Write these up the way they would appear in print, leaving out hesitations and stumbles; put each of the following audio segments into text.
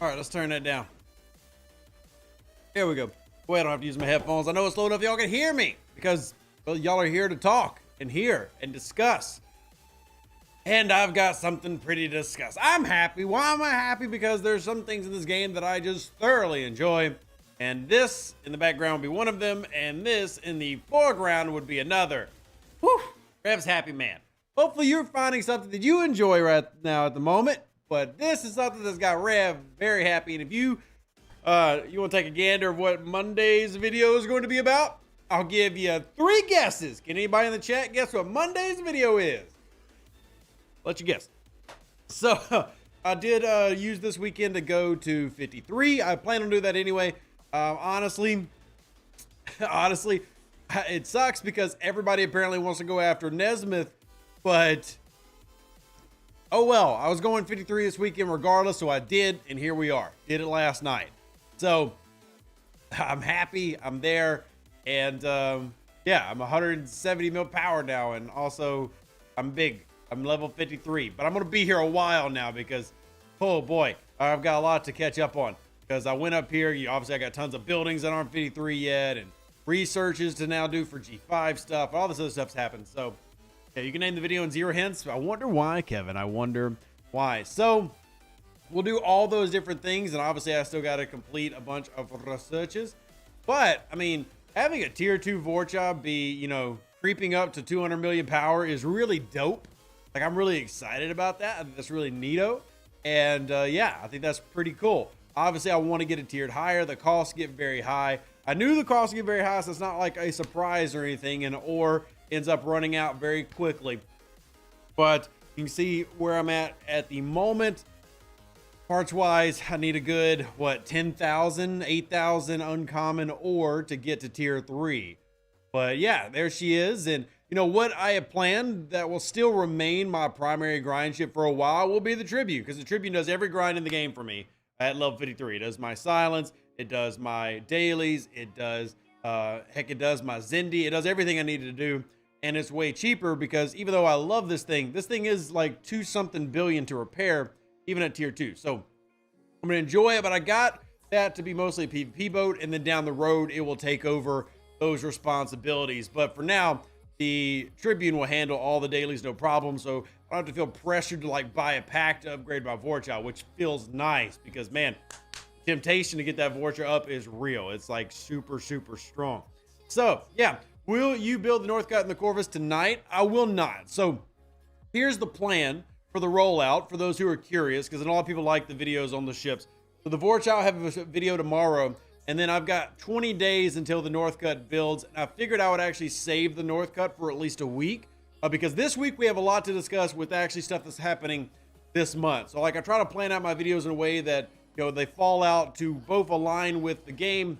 All right, let's turn that down. There we go. Boy, I don't have to use my headphones. I know it's low enough y'all can hear me because, well, y'all are here to talk and hear and discuss. And I've got something pretty to discuss. I'm happy. Why am I happy? Because there's some things in this game that I just thoroughly enjoy. And this in the background would be one of them. And this in the foreground would be another. Whew. Rev's happy man. Hopefully you're finding something that you enjoy right now at the moment. But this is something that's got Rev very happy. And if you want to take a gander of what Monday's video is going to be about, I'll give you 3 guesses. Can anybody in the chat guess what Monday's video is? Let you guess. So I did use this weekend to go to 53. I plan on doing that anyway. Honestly, it sucks because everybody apparently wants to go after Nesmith, but oh well, I was going 53 this weekend regardless, so I did, and here we are. Did it last night. So I'm happy, I'm there, and yeah, I'm 170 mil power now, and also I'm big. I'm level 53, but I'm going to be here a while now because, oh boy, I've got a lot to catch up on. Because I went up here, obviously I got tons of buildings that aren't 53 yet, and researches to now do for G5 stuff. All this other stuff's happened. So, yeah, you can name the video in 0 hints. I wonder why, Kevin. I wonder why. So, we'll do all those different things, and obviously I still got to complete a bunch of researches. But, I mean, having a tier 2 Vorcha be, you know, creeping up to 200 million power is really dope. Like, I'm really excited about that. I think that's really neato. And, yeah, I think that's pretty cool. Obviously, I want to get it tiered higher. The costs get very high. I knew the costs get very high, so it's not like a surprise or anything. And ore ends up running out very quickly. But you can see where I'm at the moment. Parts-wise, I need a good, 10,000, 8,000 uncommon ore to get to tier 3. But, yeah, there she is. And you know what I have planned that will still remain my primary grind ship for a while will be the Tribune, because the Tribune does every grind in the game for me at level 53. It does my silence, it does my dailies, it does heck, it does my Zindi, it does everything I needed to do, and it's way cheaper because even though I love this thing is like 2-something billion to repair even at tier 2. So I'm gonna enjoy it, but I got that to be mostly a PvP boat, and then down the road it will take over those responsibilities. But for now, the Tribune will handle all the dailies, no problem. So I don't have to feel pressured to like buy a pack to upgrade my Vorcha, which feels nice because, man, temptation to get that Vorcha up is real. It's like super, super strong. So yeah, will you build the Northcutt and the Corvus tonight? I will not. So here's the plan for the rollout for those who are curious, because a lot of people like the videos on the ships. So the Vorcha, I'll have a video tomorrow. And then I've got 20 days until the Northcutt builds. And I figured I would actually save the Northcutt for at least a week. Because this week we have a lot to discuss with actually stuff that's happening this month. So like I try to plan out my videos in a way that, you know, they fall out to both align with the game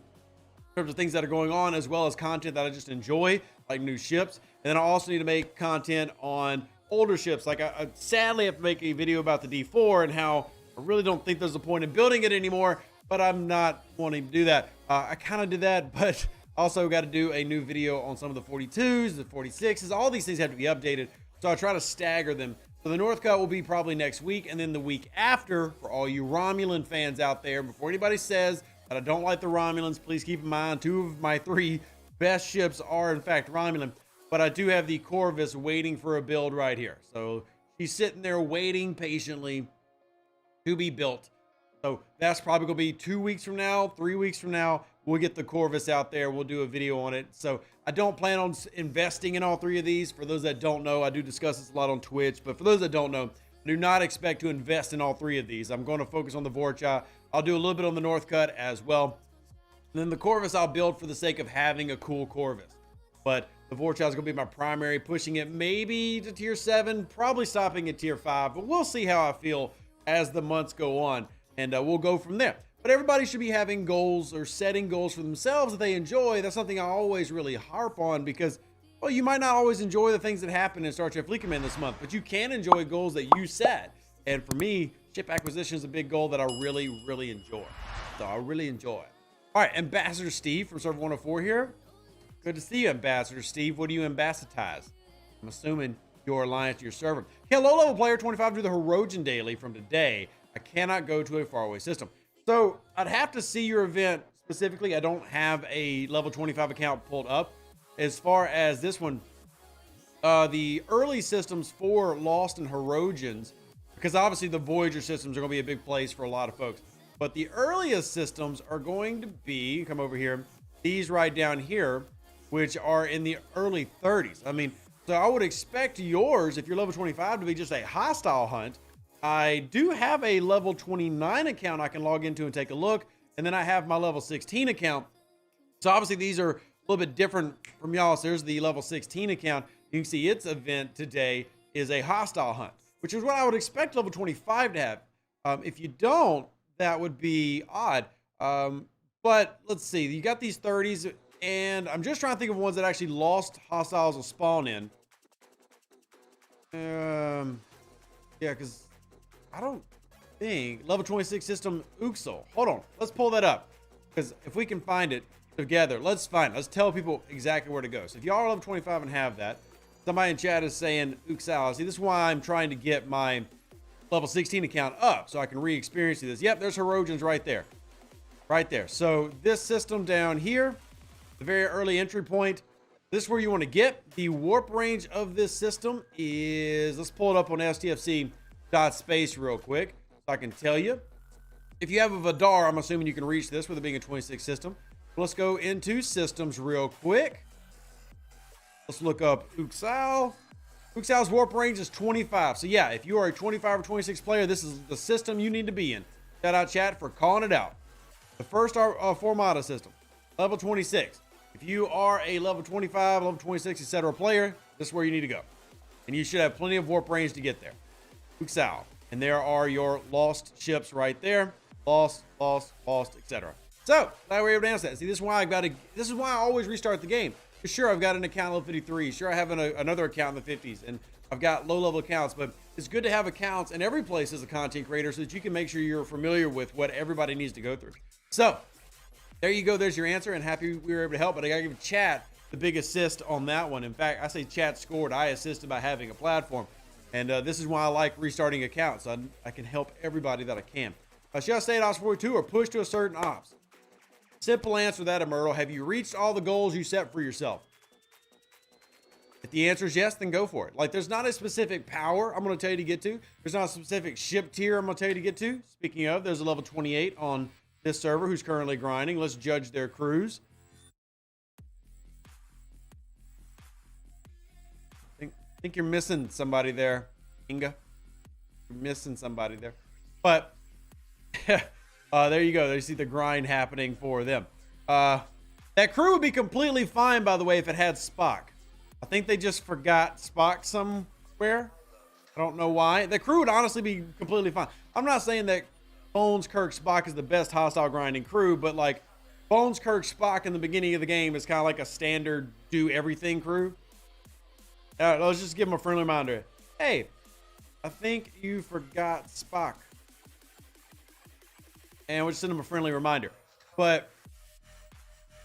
in terms of things that are going on, as well as content that I just enjoy, like new ships. And then I also need to make content on older ships. Like I sadly have to make a video about the D4 and how I really don't think there's a point in building it anymore. But I'm not wanting to do that. I kind of did that, but also got to do a new video on some of the 42s, the 46s. All these things have to be updated, so I try to stagger them. So the Northcutt will be probably next week, and then the week after, for all you Romulan fans out there, before anybody says that I don't like the Romulans, please keep in mind 2 of my 3 best ships are in fact Romulan. But I do have the Corvus waiting for a build right here. So she's sitting there waiting patiently to be built. So that's probably going to be 2 weeks from now, 3 weeks from now. We'll get the Corvus out there. We'll do a video on it. So I don't plan on investing in all 3 of these. For those that don't know, I do discuss this a lot on Twitch. But for those that don't know, I do not expect to invest in all 3 of these. I'm going to focus on the Vorcha. I'll do a little bit on the Northcutt as well. And then the Corvus I'll build for the sake of having a cool Corvus. But the Vorcha is going to be my primary, pushing it maybe to tier 7, probably stopping at tier 5. But we'll see how I feel as the months go on. And we'll go from there. But everybody should be having goals or setting goals for themselves that they enjoy. That's something I always really harp on because, well, you might not always enjoy the things that happen in Star Trek Fleet Command this month, but you can enjoy goals that you set. And for me, ship acquisition is a big goal that I really, really enjoy. So I really enjoy. All right, Ambassador Steve from Server 104 here. Good to see you, Ambassador Steve. What do you ambassadorize? I'm assuming your alliance to your server. Hello, level player 25 to the Herogen Daily from today. I cannot go to a faraway system. So I'd have to see your event specifically. I don't have a level 25 account pulled up. As far as this one, the early systems for Lost and Herodians, because obviously the Voyager systems are going to be a big place for a lot of folks. But the earliest systems are going to be, come over here, these right down here, which are in the early 30s. I mean, so I would expect yours, if you're level 25, to be just a hostile hunt. I do have a level 29 account I can log into and take a look. And then I have my level 16 account. So obviously these are a little bit different from y'all. So there's the level 16 account. You can see its event today is a hostile hunt, which is what I would expect level 25 to have. If you don't, that would be odd. But let's see, you got these 30s, and I'm just trying to think of ones that actually lost hostiles will spawn in. Yeah, because I don't think level 26 system Uxel. Hold on, let's pull that up, because if we can find it together, let's tell people exactly where to go. So if y'all are level 25 and have that, somebody in chat is saying Uxal. See, this is why I'm trying to get my level 16 account up so I can re-experience this. Yep, there's Herodians right there. Right there. So this system down here, the very early entry point, this is where you want to get. The warp range of this system is, let's pull it up on STFC.space real quick so I can tell you. If you have a Vidar, I'm assuming you can reach this with it being a 26 system. Let's go into systems real quick. Let's look up Uxal. Uxal's warp range is 25. So yeah, if you are a 25 or 26 player, this is the system you need to be in. Shout out chat for calling it out. The first Formata system, level 26. If you are a level 25, level 26, etc. player, this is where you need to go. And you should have plenty of warp range to get there. Uxal. And there are your lost ships right there. Lost, etc. So, that way we're able to answer that. See, this is why I always restart the game. Sure, I've got an account level 53. Sure, I have another account in the 50s, and I've got low-level accounts, but it's good to have accounts in every place as a content creator so that you can make sure you're familiar with what everybody needs to go through. So, there you go. There's your answer, and happy we were able to help. But I got to give chat the big assist on that one. In fact, I say chat scored. I assisted by having a platform, and this is why I like restarting accounts. I can help everybody that I can. Should I stay at Ops 42 or push to a certain ops? Simple answer to that, Myrtle. Have you reached all the goals you set for yourself? If the answer is yes, then go for it. Like, there's not a specific power I'm going to tell you to get to. There's not a specific ship tier I'm going to tell you to get to. Speaking of, there's a level 28 on this server who's currently grinding. Let's judge their crews. I think you're missing somebody there, Inga. You're missing somebody there. But there you go. There you see the grind happening for them. That crew would be completely fine, by the way, if it had Spock. I think they just forgot Spock somewhere. I don't know why. The crew would honestly be completely fine. I'm not saying that Bones, Kirk, Spock is the best hostile grinding crew, but like Bones, Kirk, Spock in the beginning of the game is kind of like a standard do everything crew. Let's just give them a friendly reminder. Hey, I think you forgot Spock. And we'll just send them a friendly reminder. But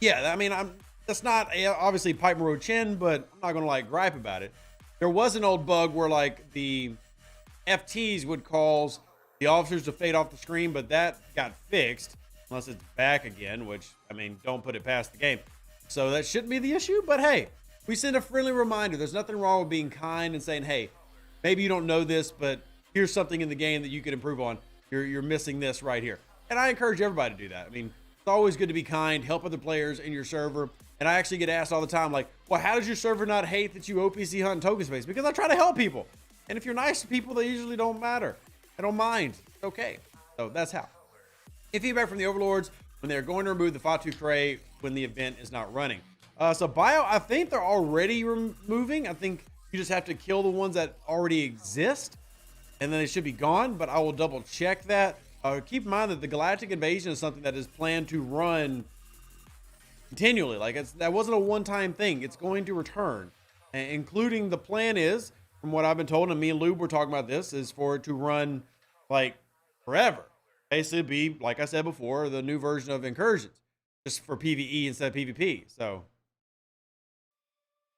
yeah, I mean, that's not obviously Pipe Road Chin, but I'm not gonna like gripe about it. There was an old bug where like the FTs would cause the officers to fade off the screen, but that got fixed unless it's back again, which I mean, don't put it past the game. So that shouldn't be the issue, but hey, we send a friendly reminder. There's nothing wrong with being kind and saying, hey, maybe you don't know this, but here's something in the game that you could improve on. You're missing this right here. And I encourage everybody to do that. I mean, it's always good to be kind, help other players in your server. And I actually get asked all the time, like, well, how does your server not hate that you OPC hunt in token space? Because I try to help people. And if you're nice to people, they usually don't matter. I don't mind. It's okay. So that's how. Get feedback from the overlords when they're going to remove the Fatu Cray when the event is not running. So bio, I think they're already removing. I think you just have to kill the ones that already exist. And then they should be gone. But I will double check that. Keep in mind that the Galactic Invasion is something that is planned to run continually. Like that wasn't a one-time thing. It's going to return, including the plan is, from what I've been told, and me and Lube were talking about this, is for it to run like forever. Basically be, like I said before, the new version of Incursions, just for PvE instead of PvP. So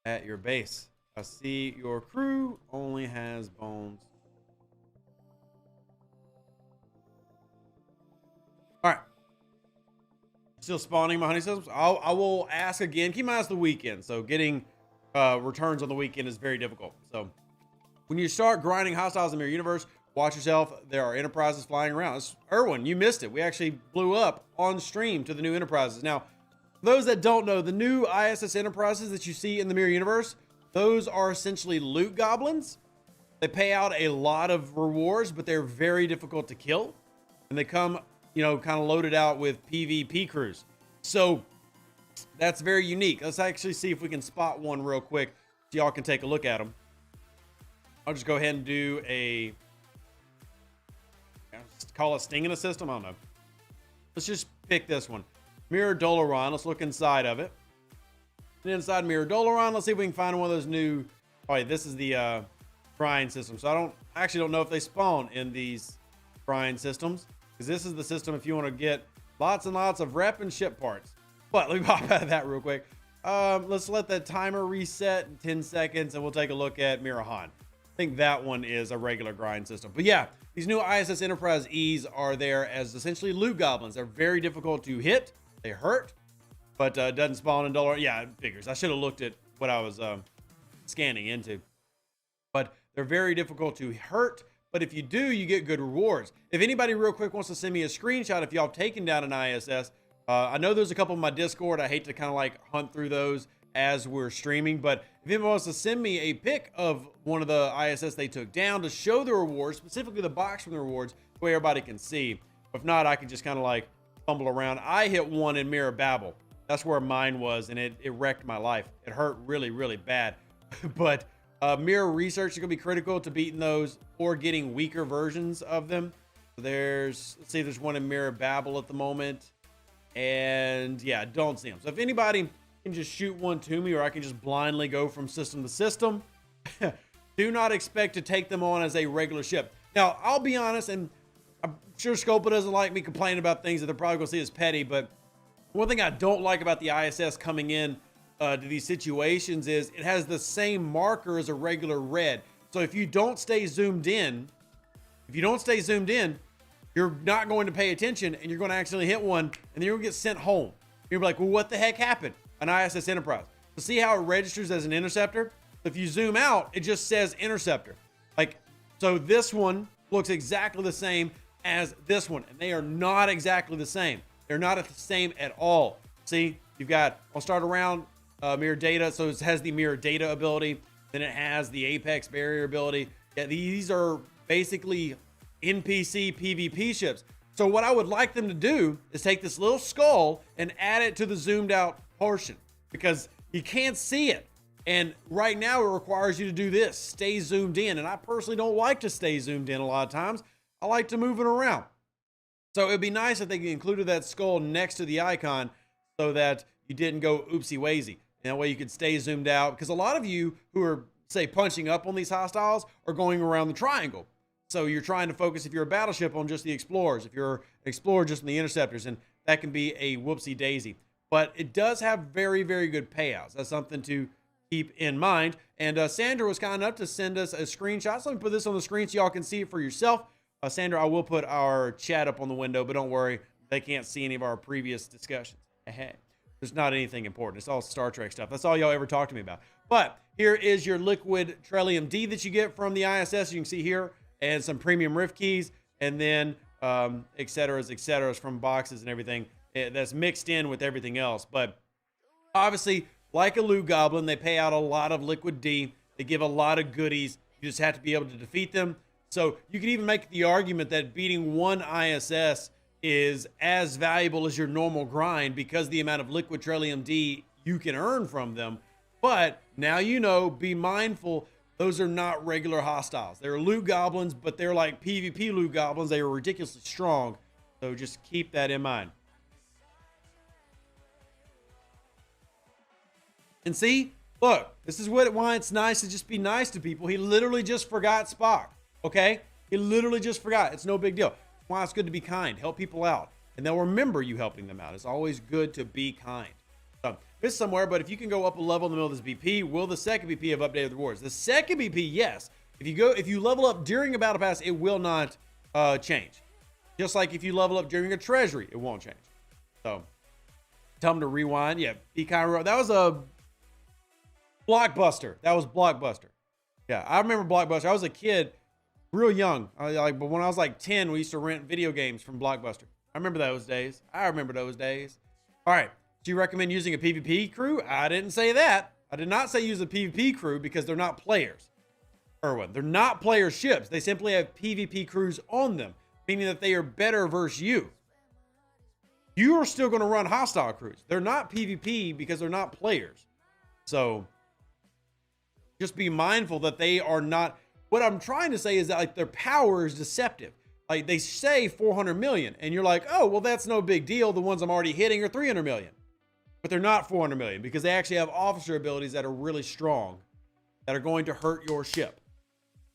at your base, I see your crew only has bones. All right, still spawning my honey systems. I will ask again. Keep my eyes the weekend. So getting returns on the weekend is very difficult. So when you start grinding hostiles in Mirror Universe, watch yourself. There are enterprises flying around. It's Erwin, you missed it. We actually blew up on stream to the new enterprises. Now, for those that don't know, the new ISS enterprises that you see in the Mirror Universe, those are essentially loot goblins. They pay out a lot of rewards, but they're very difficult to kill. And they come, you know, kind of loaded out with PvP crews. So that's very unique. Let's actually see if we can spot one real quick so y'all can take a look at them. I'll just go ahead and do a, call it sting in a system. I don't know. Let's just pick this one. Mirror Doloron. Let's look inside of it. And inside Mirror Doloron, let's see if we can find one of those new. Oh, wait, this is the grind system. So I actually don't know if they spawn in these grind systems, because this is the system if you want to get lots and lots of rep and ship parts. But let me pop out of that real quick. Let's let the timer reset in 10 seconds and we'll take a look at Mirahan. I think that one is a regular grind system. But yeah, these new ISS Enterprise E's are there as essentially loot goblins. They're very difficult to hit. They hurt, but doesn't spawn in dollar. Yeah, it figures. I should have looked at what I was scanning into. But they're very difficult to hurt. But if you do, you get good rewards. If anybody real quick wants to send me a screenshot, if y'all have taken down an ISS, I know there's a couple in my Discord. I hate to kind of like hunt through those as we're streaming, but if anyone wants to send me a pic of one of the ISS they took down to show the rewards, specifically the box from the rewards, the way everybody can see. If not, I can just kind of like fumble around. I hit one in Mirror Babel. That's where mine was, and it wrecked my life. It hurt really, really bad. But mirror research is going to be critical to beating those or getting weaker versions of them. So let's see if there's one in Mirror Babel at the moment. And yeah, don't see them. So if anybody can just shoot one to me, or I can just blindly go from system to system, do not expect to take them on as a regular ship. Now, I'll be honest, and I'm sure Scopa doesn't like me complaining about things that they're probably going to see as petty, but one thing I don't like about the ISS coming in to these situations is it has the same marker as a regular red. So if you don't stay zoomed in, you're not going to pay attention and you're going to accidentally hit one and then you're going to get sent home. You're like, well, what the heck happened? An ISS Enterprise. So see how it registers as an interceptor? If you zoom out, it just says interceptor. So this one looks exactly the same as this one, and they are not exactly the same. They're not the same at all. See, I'll start around mirror data. So it has the mirror data ability. Then it has the apex barrier ability. Yeah, these are basically NPC PvP ships. So what I would like them to do is take this little skull and add it to the zoomed out portion, because you can't see it. And right now it requires you to do this, stay zoomed in. And I personally don't like to stay zoomed in a lot of times. I like to move it around. So it'd be nice if they included that skull next to the icon so that you didn't go oopsie wazy. And that way you could stay zoomed out, because a lot of you who are, say, punching up on these hostiles are going around the triangle. So you're trying to focus, if you're a battleship, on just the explorers. If you're an explorer, just on the interceptors. And that can be a whoopsie daisy. But it does have very, very good payouts. That's something to keep in mind. And Sandra was kind enough to send us a screenshot. So let me put this on the screen so y'all can see it for yourself. Sandra, I will put our chat up on the window, but don't worry, they can't see any of our previous discussions. There's not anything important. It's all Star Trek stuff. That's all y'all ever talked to me about. But here is your liquid Trellium D that you get from the ISS. You can see here, and some premium rift keys, and then et ceteras from boxes and everything that's mixed in with everything else. But obviously, like a loot goblin, they pay out a lot of liquid D. They give a lot of goodies. You just have to be able to defeat them. So you can even make the argument that beating one ISS is as valuable as your normal grind, because the amount of liquid Trellium D you can earn from them. But now you know, be mindful, those are not regular hostiles. They're loot goblins, but they're like PvP loot goblins. They are ridiculously strong. So just keep that in mind. And see, look, this is why it's nice to just be nice to people. He literally just forgot Spock, okay? He literally just forgot. It's no big deal. Why it's good to be kind. Help people out. And they'll remember you helping them out. It's always good to be kind. So, it's somewhere, but if you can go up a level in the middle of this BP, will the second BP have updated the rewards? The second BP, yes. If you level up during a battle pass, it will not change. Just like if you level up during a treasury, it won't change. So, Tell them to rewind. Yeah, be kind of. That was a Blockbuster. That was Blockbuster. Yeah, I remember Blockbuster. I was a kid, real young. But when I was like 10, we used to rent video games from Blockbuster. I remember those days. All right. Do you recommend using a PvP crew? I didn't say that. I did not say use a PvP crew because they're not players. Erwin, they're not player ships. They simply have PvP crews on them, meaning that they are better versus you. You are still going to run hostile crews. They're not PvP because they're not players. So just be mindful that they are not. What I'm trying to say is that like their power is deceptive. Like they say 400 million and you're like, oh, well, that's no big deal. The ones I'm already hitting are 300 million, but they're not 400 million because they actually have officer abilities that are really strong that are going to hurt your ship.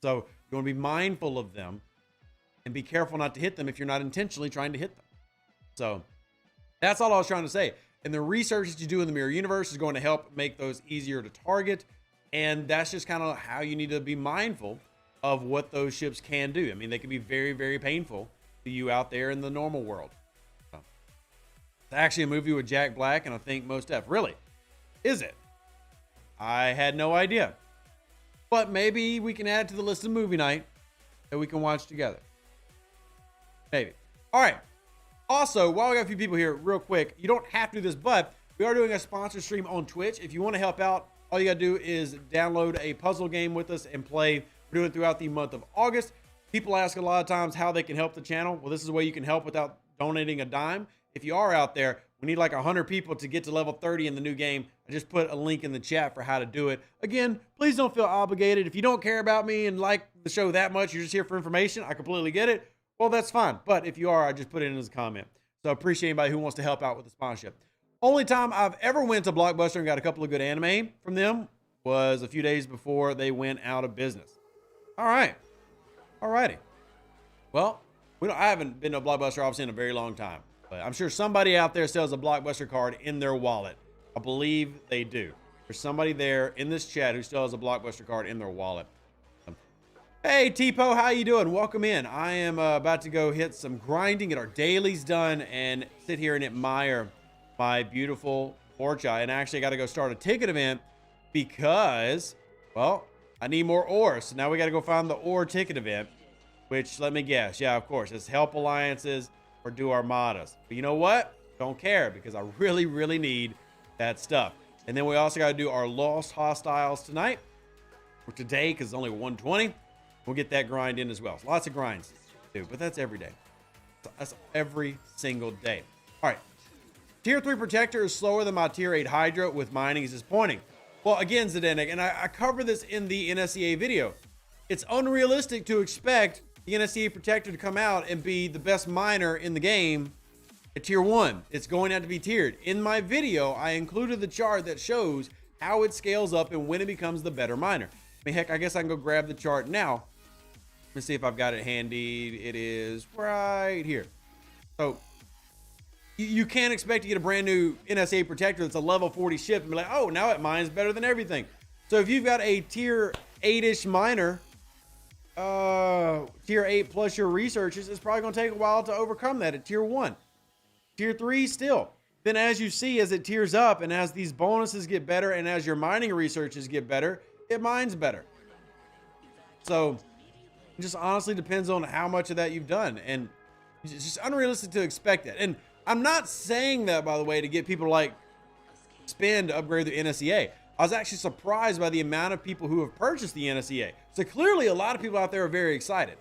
So you want to be mindful of them and be careful not to hit them if you're not intentionally trying to hit them. So that's all I was trying to say. And the research that you do in the mirror universe is going to help make those easier to target. And that's just kind of how you need to be mindful of what those ships can do. I mean, they can be very, very painful to you out there in the normal world. So, it's actually a movie with Jack Black and I think Mos Def. Really? Is it? I had no idea. But maybe we can add it to the list of movie night that we can watch together. Maybe. All right. Also, while we got a few people here, real quick, you don't have to do this, but we are doing a sponsor stream on Twitch. If you want to help out, all you got to do is download a puzzle game with us and play. We're doing it throughout the month of August. People ask a lot of times how they can help the channel. Well, this is a way you can help without donating a dime. If you are out there, we need like 100 people to get to level 30 in the new game. I just put a link in the chat for how to do it. Again, please don't feel obligated. If you don't care about me and like the show that much, you're just here for information, I completely get it. Well, that's fine. But if you are, I just put it in as a comment. So I appreciate anybody who wants to help out with the sponsorship. Only time I've ever went to Blockbuster and got a couple of good anime from them was a few days before they went out of business. All right. All righty. Well, I haven't been to a Blockbuster obviously in a very long time, but I'm sure somebody out there sells a Blockbuster card in their wallet. I believe they do. There's somebody there in this chat who still has a Blockbuster card in their wallet. Hey, T-Po, how you doing? Welcome in. I am about to go hit some grinding, get our dailies done, and sit here and admire my beautiful Vorcha. And actually, I got to go start a ticket event because, well, I need more ore. So now we got to go find the ore ticket event, which, let me guess, yeah, of course, it's help alliances or do armadas. But you know what? Don't care because I really, really need that stuff. And then we also got to do our lost hostiles tonight, or today, because it's only 120. We'll get that grind in as well. So lots of grinds to do, but that's every day. That's every single day. All right. Tier 3 Protector is slower than my Tier 8 Hydra with mining is disappointing. Well, again, Zdenek, and I cover this in the NSEA video. It's unrealistic to expect the NSEA Protector to come out and be the best miner in the game at Tier 1. It's going to have to be tiered. In my video, I included the chart that shows how it scales up and when it becomes the better miner. I mean, heck, I guess I can go grab the chart now. Let me see if I've got it handy. It is right here. So you can't expect to get a brand new NSA Protector that's a level 40 ship and be like, oh, now it mines better than everything. So if you've got a tier 8-ish miner, tier 8 plus your researches, it's probably going to take a while to overcome that at tier 1. Tier 3 still. Then as you see, as it tiers up and as these bonuses get better and as your mining researches get better, it mines better. So it just honestly depends on how much of that you've done. And it's just unrealistic to expect it. And I'm not saying that, by the way, to get people to like spend to upgrade their NSEA. I was actually surprised by the amount of people who have purchased the NSEA. So clearly a lot of people out there are very excited,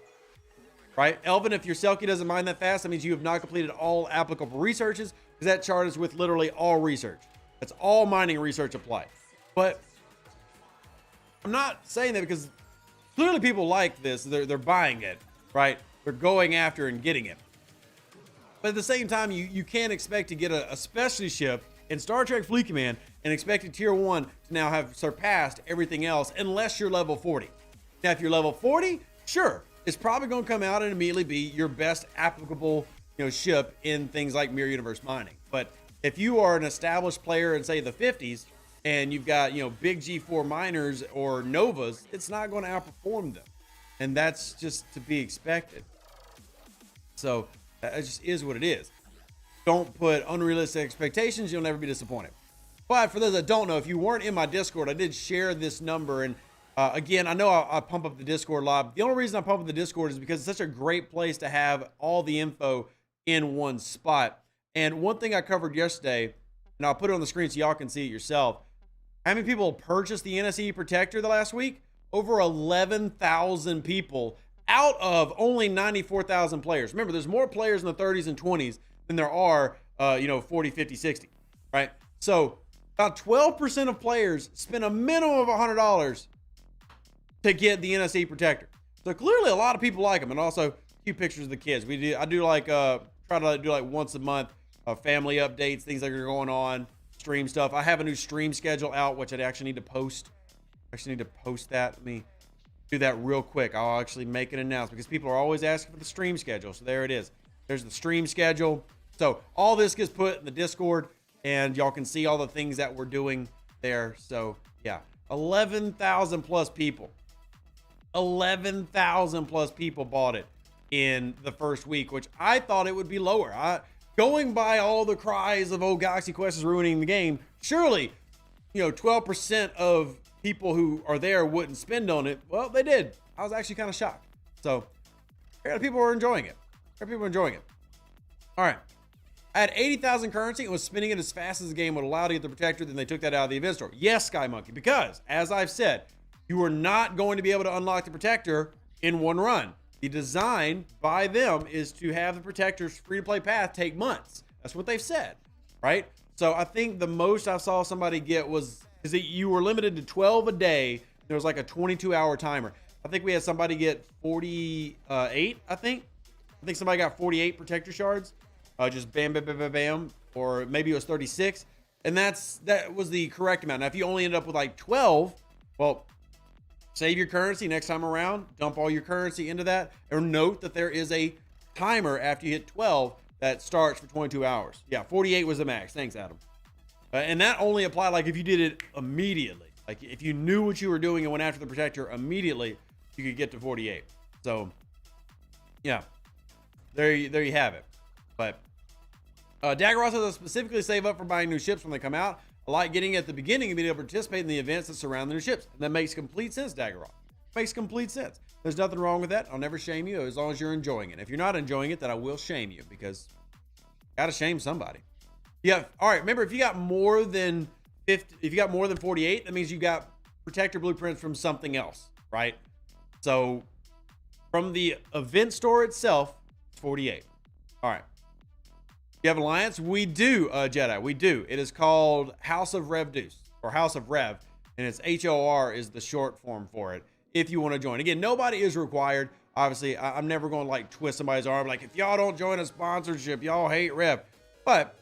right? Elvin, if your Selkie doesn't mine that fast, that means you have not completed all applicable researches because that chart is with literally all research. That's all mining research applied. But I'm not saying that because clearly people like this. They're buying it, right? They're going after and getting it. But at the same time, you can't expect to get a specialty ship in Star Trek Fleet Command and expect a tier 1 to now have surpassed everything else unless you're level 40. Now, if you're level 40, sure, it's probably going to come out and immediately be your best applicable, ship in things like Mirror Universe mining. But if you are an established player in, say, the 50s, and you've got, big G4 miners or Novas, it's not going to outperform them. And that's just to be expected. So that just is what it is. don't put unrealistic expectations, you'll never be disappointed. But for those that don't know, if you weren't in my Discord, I did share this number. And again, I know I pump up the Discord a lot. The only reason I pump up the Discord is because it's such a great place to have all the info in one spot. And one thing I covered yesterday, and I'll put it on the screen so y'all can see it yourself. How many people purchased the NSEA Protector the last week? Over 11,000 people out of only 94,000 players. Remember, there's more players in the 30s and 20s than there are, 40, 50, 60, right? So about 12% of players spend a minimum of $100 to get the NSEA Protector. So clearly a lot of people like them. And also cute pictures of the kids. I do like, try to do like once a month, family updates, things that are going on, stream stuff. I have a new stream schedule out, which I actually need to post. That. Let me do that real quick. I'll actually make an announcement because people are always asking for the stream schedule. So there it is. There's the stream schedule. So all this gets put in the Discord and y'all can see all the things that we're doing there. So yeah, 11,000 plus people. 11,000 plus people bought it in the first week, which I thought it would be lower. Going by all the cries of, oh, Galaxy Quest is ruining the game. Surely, 12% of people who are there wouldn't spend on it. Well, they did. I was actually kind of shocked. So people were enjoying it. All right. I had 80,000 currency and was spending it as fast as the game would allow to get the Protector. Then they took that out of the event store. Yes, Sky Monkey, because as I've said, you are not going to be able to unlock the Protector in one run. The design by them is to have the Protector's free-to-play path take months. That's what they've said, right? So I think the most I saw somebody get is that you were limited to 12 a day. There was like a 22-hour timer. I think we had somebody get 48, I think somebody got 48 Protector shards. Just bam, bam, bam, bam, bam. Or maybe it was 36. And that was the correct amount. Now, if you only end up with like 12, well, save your currency next time around. Dump all your currency into that. Or note that there is a timer after you hit 12 that starts for 22 hours. Yeah, 48 was the max. Thanks, Adam. And that only applied like if you did it immediately. Like if you knew what you were doing and went after the Protector immediately, you could get to 48. So, yeah, there you have it. But Daggerot says I specifically save up for buying new ships when they come out. I like getting at the beginning and being able to participate in the events that surround the new ships. And that makes complete sense, Daggerot. Makes complete sense. There's nothing wrong with that. I'll never shame you as long as you're enjoying it. If you're not enjoying it, then I will shame you because gotta shame somebody. Yeah. All right. Remember, if you got more than 50, if you got more than 48, that means you got Protector blueprints from something else, right? So from the event store itself, it's 48. All right. You have Alliance? We do, Jedi. We do. It is called House of Revduce or House of Rev, and it's HOR is the short form for it. If you want to join, again, nobody is required. Obviously, I'm never going to like twist somebody's arm like if y'all don't join a sponsorship, y'all hate Rev. But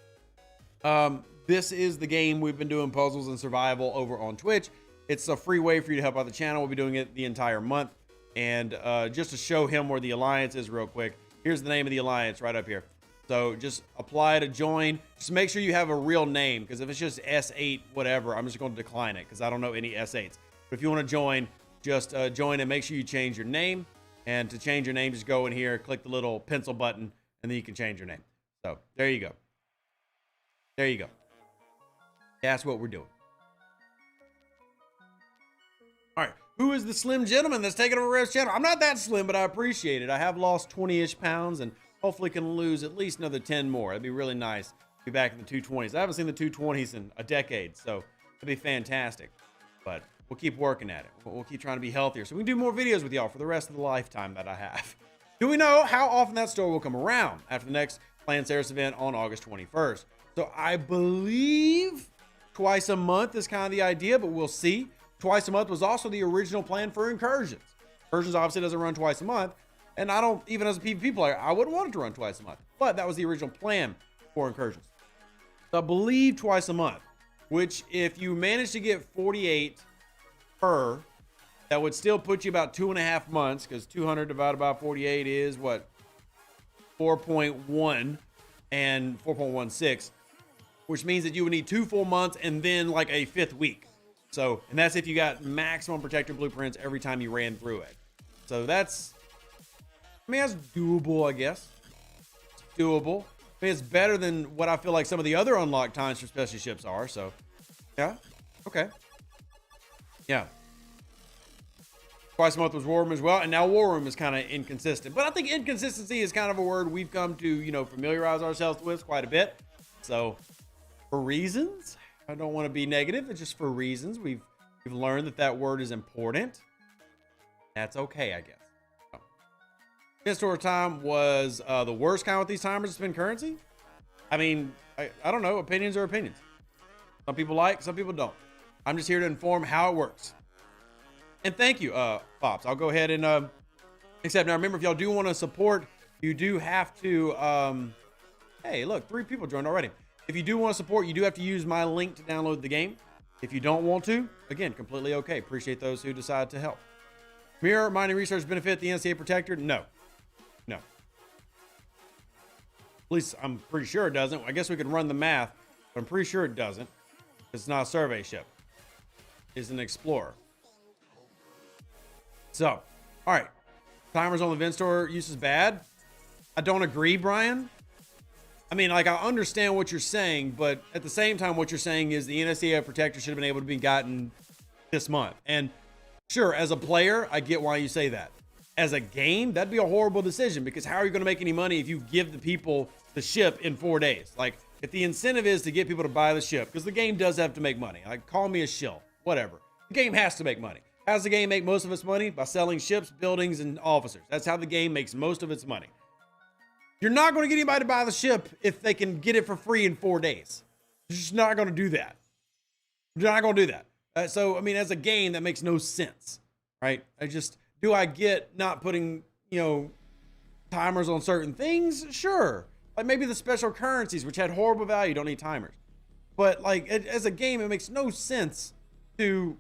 this is the game we've been doing puzzles and survival over on Twitch. It's a free way for you to help out the channel. We'll be doing it the entire month. And just to show him where the Alliance is real quick, here's the name of the Alliance right up here. So just apply to join. Just make sure you have a real name, because if it's just S8 whatever, I'm just going to decline it because I don't know any S8s. But if you want to join, just join and make sure you change your name. And to change your name, just go in here, click the little pencil button, and then you can change your name. So there you go. There you go. That's what we're doing. All right. Who is the slim gentleman that's taking over Rev's channel? I'm not that slim, but I appreciate it. I have lost 20-ish pounds and hopefully can lose at least another 10 more. That'd be really nice. Be back in the 220s. I haven't seen the 220s in a decade, so it'd be fantastic. But we'll keep working at it. We'll keep trying to be healthier so we can do more videos with y'all for the rest of the lifetime that I have. Do we know how often that store will come around after the next Plan Ceres event on August 21st? So I believe twice a month is kind of the idea, but we'll see. Twice a month was also the original plan for Incursions. Incursions obviously doesn't run twice a month, and I don't, even as a PvP player, I wouldn't want it to run twice a month, but that was the original plan for Incursions. So I believe twice a month, which if you manage to get 48 per, that would still put you about 2.5 months, because 200 divided by 48 is what? 4.1 and 4.16, which means that you would need 2 full months and then like a 5th week. So, and that's if you got maximum Protector blueprints every time you ran through it. So that's, I mean, that's doable, I guess. It's doable. I mean, it's better than what I feel like some of the other unlocked times for special ships are. So, yeah. Okay. Yeah. Twice a month was War Room as well, and now War Room is kind of inconsistent. But I think inconsistency is kind of a word we've come to, you know, familiarize ourselves with quite a bit. So, for reasons, I don't want to be negative. It's just for reasons. We've learned that word is important. That's okay, I guess. In-store time was the worst kind with these timers to spend currency. I mean, I don't know. Opinions are opinions. Some people like, some people don't. I'm just here to inform how it works. And thank you, Pops. I'll go ahead and accept. Now, remember, if y'all do want to support, you do have to... hey, look, 3 people joined already. If you do want to support, you do have to use my link to download the game. If you don't want to, again, completely okay. Appreciate those who decide to help. Mirror mining research benefit the NSEA Protector? No. No. At least I'm pretty sure it doesn't. I guess we could run the math, but I'm pretty sure it doesn't. It's not a survey ship. It's an explorer. So, all right. Timers on the vent store use is bad. I don't agree, Brian. I mean, like, I understand what you're saying, but at the same time, what you're saying is the NSEA Protector should have been able to be gotten this month. And sure, as a player, I get why you say that. As a game, that'd be a horrible decision, because how are you going to make any money if you give the people the ship in 4 days? Like, if the incentive is to get people to buy the ship, because the game does have to make money. Like, call me a shill, whatever. The game has to make money. How does the game make most of its money? By selling ships, buildings, and officers. That's how the game makes most of its money. You're not going to get anybody to buy the ship if they can get it for free in 4 days. You're just not going to do that. You're not going to do that. So, I mean, as a game, that makes no sense, right? Do I get not putting, you know, timers on certain things? Sure. Like maybe the special currencies, which had horrible value, don't need timers. But like as a game, it makes no sense to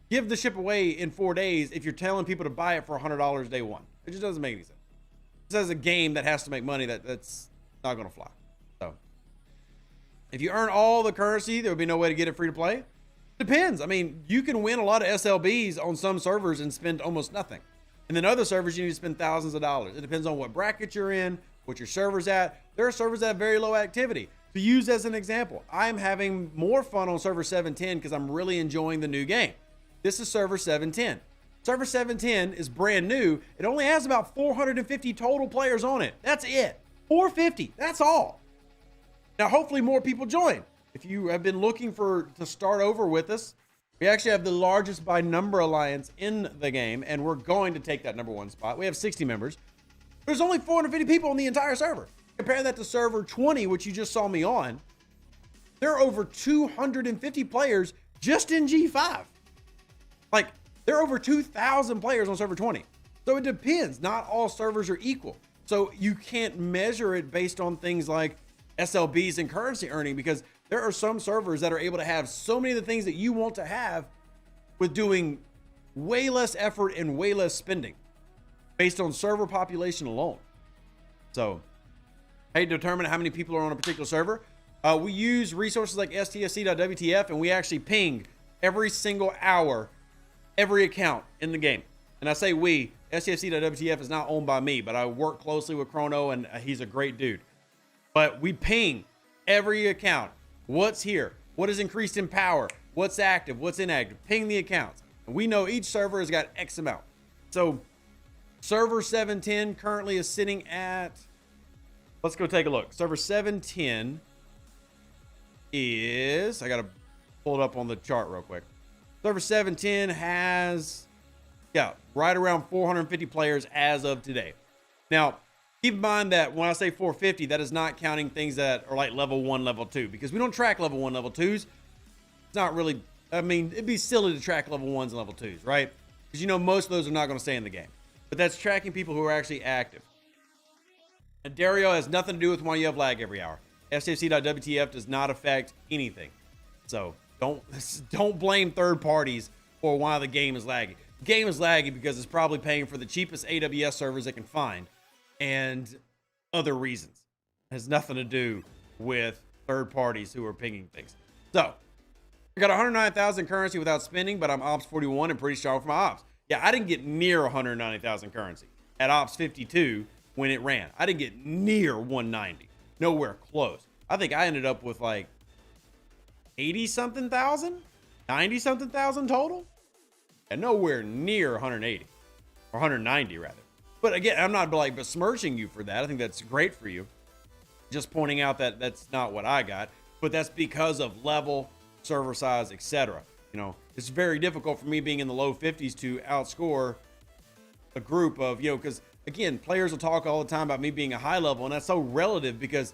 give the ship away in 4 days if you're telling people to buy it for $100 day one. It just doesn't make any sense. Just as a game that has to make money, that's not going to fly. So if you earn all the currency, there would be no way to get it free to play. Depends. I mean, you can win a lot of SLBs on some servers and spend almost nothing. And then other servers, you need to spend thousands of dollars. It depends on what bracket you're in, what your server's at. There are servers that have very low activity. To use as an example, I'm having more fun on server 710 because I'm really enjoying the new game. This is server 710. Server 710 is brand new. It only has about 450 total players on it. That's it. 450. That's all. Now, hopefully more people join. If you have been looking to start over with us, we actually have the largest by number alliance in the game, and we're going to take that #1 spot. We have 60 members. There's only 450 people on the entire server. Compare that to server 20, which you just saw me on. There are over 250 players just in G5. Like, there are over 2,000 players on server 20. So it depends. Not all servers are equal. So you can't measure it based on things like SLBs and currency earning, because there are some servers that are able to have so many of the things that you want to have with doing way less effort and way less spending based on server population alone. So how you determine how many people are on a particular server? We use resources like STFC.WTF, and we actually ping every single hour every account in the game. And I say we, STFC.WTF is not owned by me, but I work closely with Chrono, and he's a great dude. But we ping every account. What's here? What is increased in power? What's active? What's inactive? Ping the accounts. And we know each server has got X amount. So server 710 currently is sitting at, let's go take a look. Server 710 is, I got to pull it up on the chart real quick. Server 710 has, right around 450 players as of today. Now, keep in mind that when I say 450, that is not counting things that are like level 1, level 2, because we don't track level 1, level 2s. It's not really, I mean, it'd be silly to track level 1s and level 2s, right? Because you know most of those are not going to stay in the game. But that's tracking people who are actually active. And Dario has nothing to do with why you have lag every hour. STFC.WTF does not affect anything. So don't blame third parties for why the game is laggy. The game is laggy because it's probably paying for the cheapest AWS servers it can find and other reasons. It has nothing to do with third parties who are pinging things. So I got 109,000 currency without spending, but I'm Ops 41 and pretty strong for my Ops. Yeah, I didn't get near 190,000 currency. At Ops 52, when it ran. I didn't get near 190, nowhere close. I think I ended up with like 80 something thousand, 90 something thousand total, and nowhere near 180 or 190 rather. But again, I'm not like besmirching you for that. I think that's great for you. Just pointing out that that's not what I got, but that's because of level, server size, etc. You know, it's very difficult for me being in the low 50s to outscore a group of, you know, because again, players will talk all the time about me being a high level, and that's so relative because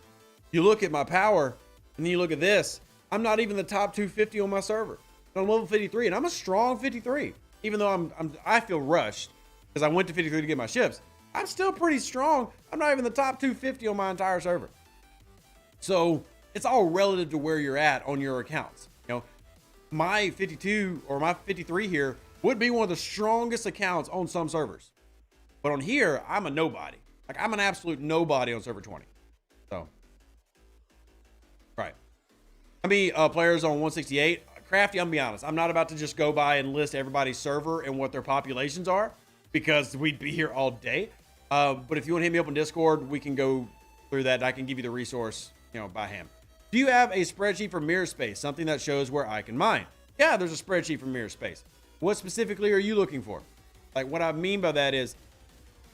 you look at my power and then you look at this. I'm not even the top 250 on my server. I'm level 53, and I'm a strong 53. Even though I feel rushed because I went to 53 to get my ships. I'm still pretty strong. I'm not even the top 250 on my entire server. So it's all relative to where you're at on your accounts. You know, my 52 or my 53 here would be one of the strongest accounts on some servers. But on here, I'm a nobody. Like, I'm an absolute nobody on server 20. So, right. I mean, players on 168. Crafty, I'm gonna be honest. I'm not about to just go by and list everybody's server and what their populations are because we'd be here all day. But if you want to hit me up on Discord, we can go through that. I can give you the resource, you know, by hand. Do you have a spreadsheet for mirror space? Something that shows where I can mine? Yeah, there's a spreadsheet for mirror space. What specifically are you looking for? Like, what I mean by that is,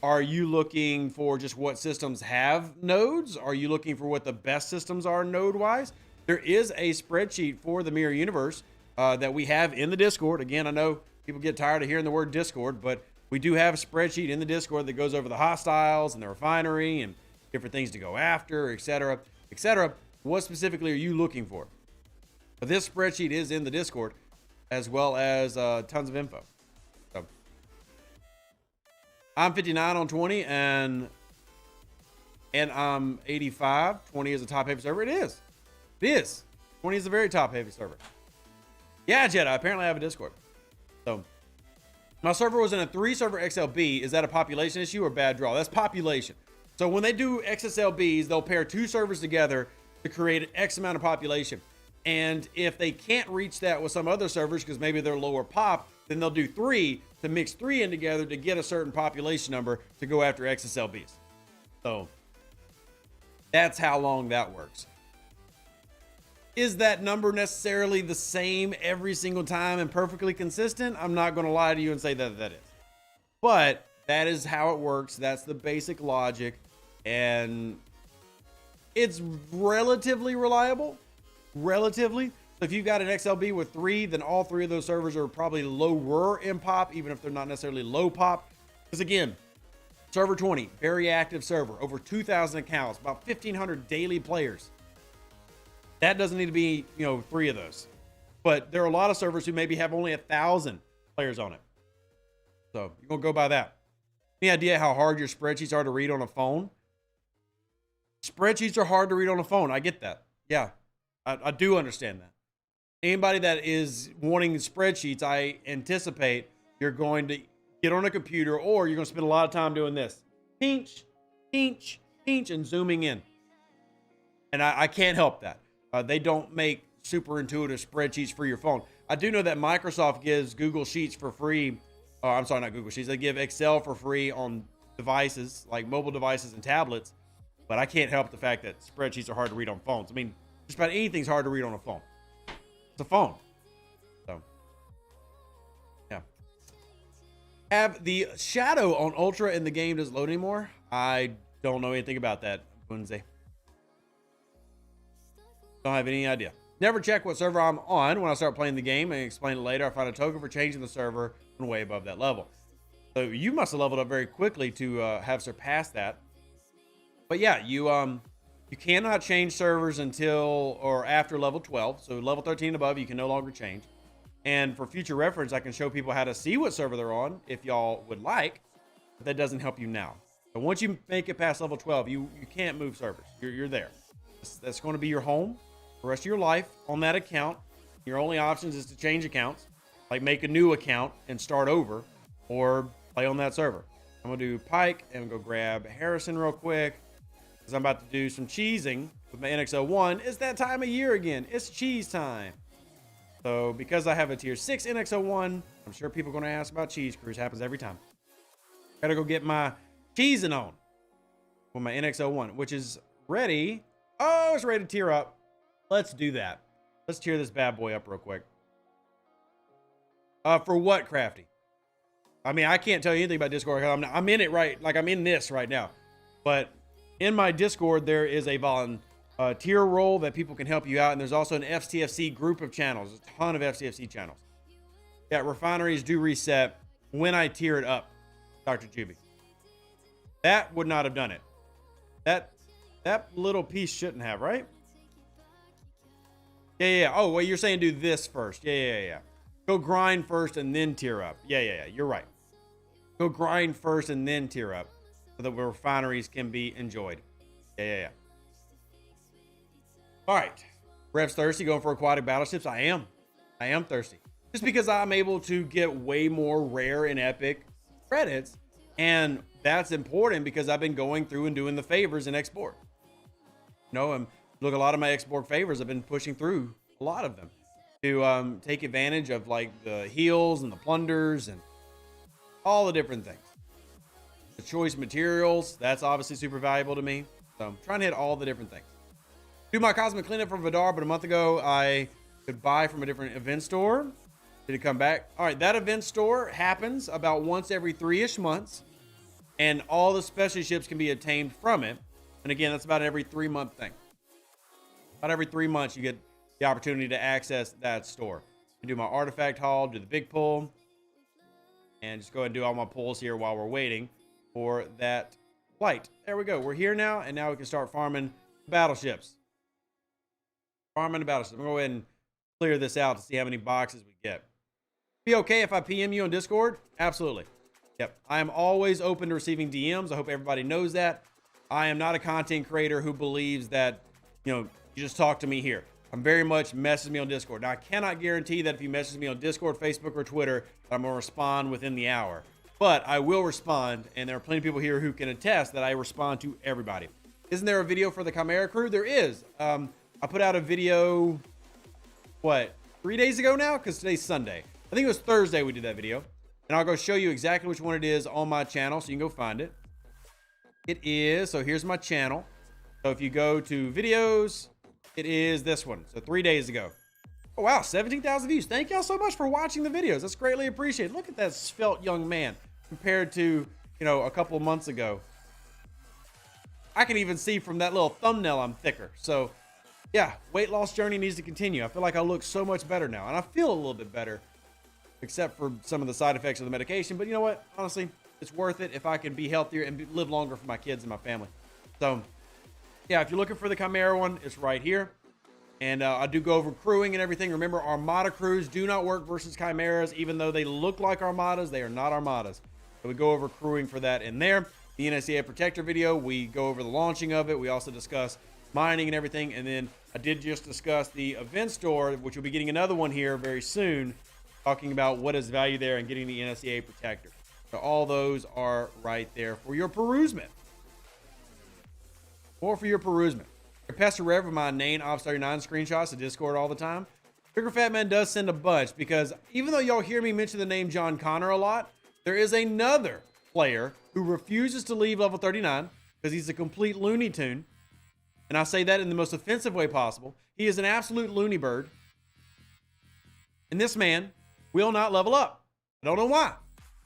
are you looking for just what systems have nodes? Are you looking for what the best systems are node-wise? There is a spreadsheet for the mirror universe that we have in the Discord. Again, I know people get tired of hearing the word Discord, but we do have a spreadsheet in the Discord that goes over the hostiles and the refinery and different things to go after, etc., etc. What specifically are you looking for? But this spreadsheet is in the Discord, as well as tons of info. So I'm 59 on 20, and I'm 85. 20 is a top heavy server. It is. It is. 20 is a very top heavy server. Yeah, Jedi. Apparently I have a Discord. So my server was in a 3-server XLB. Is that a population issue or bad draw? That's population. So when they do XSLBs, they'll pair 2 servers together to create an X amount of population. And if they can't reach that with some other servers because maybe they're lower pop, then they'll do 3 to mix 3 in together to get a certain population number to go after XSLBs. So that's how long that works. Is that number necessarily the same every single time and perfectly consistent? I'm not going to lie to you and say that is. But that is how it works. That's the basic logic. And it's relatively reliable. Relatively. So if you've got an XLB with 3, then all 3 of those servers are probably lower in pop, even if they're not necessarily low pop. Because again, server 20, very active server, over 2,000 accounts, about 1,500 daily players. That doesn't need to be, 3 of those. But there are a lot of servers who maybe have only 1,000 players on it. So you're going to go by that. Any idea how hard your spreadsheets are to read on a phone? Spreadsheets are hard to read on a phone. I get that. Yeah, I do understand that. Anybody that is wanting spreadsheets, I anticipate you're going to get on a computer or you're going to spend a lot of time doing this. Pinch, pinch, pinch, and zooming in. And I can't help that. They don't make super intuitive spreadsheets for your phone. I do know that Microsoft gives Google Sheets for free. I'm sorry, not Google Sheets. They give Excel for free on devices, like mobile devices and tablets. But I can't help the fact that spreadsheets are hard to read on phones. I mean, just about anything's hard to read on a phone. It's a phone. So, yeah. Have the shadow on Ultra in the game doesn't load anymore? I don't know anything about that, Wednesday. Don't have any idea. Never check what server I'm on when I start playing the game and explain it later. I find a token for changing the server and way above that level. So you must have leveled up very quickly to have surpassed that. But yeah, you cannot change servers until or after level 12. So level 13 and above, you can no longer change. And for future reference, I can show people how to see what server they're on if y'all would like. But that doesn't help you now. But once you make it past level 12, you can't move servers. You're there. That's going to be your home the rest of your life on that account. Your only options is to change accounts, like make a new account and start over, or play on that server. I'm gonna do Pike and go grab Harrison real quick because I'm about to do some cheesing with my NX01. It's that time of year again. It's cheese time. So because I have a tier 6 NX01, I'm sure people are gonna ask about cheese cruise. Happens every time. Gotta go get my cheesing on. with my NX01, which is ready. Oh, it's ready to tier up. Let's do that. Let's tier this bad boy up real quick. For what, Crafty? I mean, I can't tell you anything about Discord. I'm in it right, like I'm in this right now. But in my Discord, there is a volunteer role that people can help you out. And there's also an STFC group of channels. There's a ton of STFC channels. Yeah, refineries do reset when I tier it up, Dr. Juby. That would not have done it. That little piece shouldn't have, right? Yeah. Oh, well, you're saying do this first. Yeah. Go grind first and then tier up. Yeah. You're right. Go grind first and then tier up so that refineries can be enjoyed. Yeah. All right. Rev's thirsty, going for aquatic battleships. I am thirsty. Just because I'm able to get way more rare and epic credits. And that's important because I've been going through and doing the favors in export. And look, a lot of my export favors, I've been pushing through a lot of them to take advantage of like the heals and the plunders and all the different things. The choice materials, that's obviously super valuable to me. So I'm trying to hit all the different things. Do my cosmic cleanup from Vidar, but a month ago I could buy from a different event store. Did it come back? All right, that event store happens about once every 3-ish months, and all the specialty ships can be obtained from it. And again, that's about every 3-month thing. About every 3 months, you get the opportunity to access that store. I do my artifact haul, do the big pull, and just go ahead and do all my pulls here while we're waiting for that flight. There we go. We're here now, and now we can start farming battleships. Farming the battleships. I'm going to go ahead and clear this out to see how many boxes we get. Be okay if I PM you on Discord? Absolutely. Yep. I am always open to receiving DMs. I hope everybody knows that. I am not a content creator who believes that, you just talk to me here. I'm very much message me on Discord. Now, I cannot guarantee that if you message me on Discord, Facebook, or Twitter, I'm going to respond within the hour. But I will respond, and there are plenty of people here who can attest that I respond to everybody. Isn't there a video for the Chimera crew? There is. I put out a video, 3 days ago now? Because today's Sunday. I think it was Thursday we did that video. And I'll go show you exactly which one it is on my channel, so you can go find it. It is, so here's my channel. So if you go to videos, it is this one. So 3 days ago. Oh, wow, 17,000 views. Thank y'all so much for watching the videos. That's greatly appreciated. Look at that svelte young man compared to, a couple of months ago. I can even see from that little thumbnail I'm thicker. So, yeah, weight loss journey needs to continue. I feel like I look so much better now, and I feel a little bit better, except for some of the side effects of the medication. But you know what? Honestly, it's worth it if I can be healthier and live longer for my kids and my family. So, yeah, if you're looking for the Chimera one, it's right here. And I do go over crewing and everything. Remember, Armada crews do not work versus Chimeras. Even though they look like Armadas, they are not Armadas. So we go over crewing for that in there. The NSEA Protector video, we go over the launching of it. We also discuss mining and everything. And then I did just discuss the event store, which will be getting another one here very soon, talking about what is value there and getting the NSEA Protector. So all those are right there for your perusement. Or for your perusement. Pastor Rev of my Nane Ops 39 screenshots to Discord all the time. Sugar Fat Man does send a bunch because even though y'all hear me mention the name John Connor a lot, there is another player who refuses to leave level 39 because he's a complete Looney Tune. And I say that in the most offensive way possible. He is an absolute loony bird. And this man will not level up. I don't know why,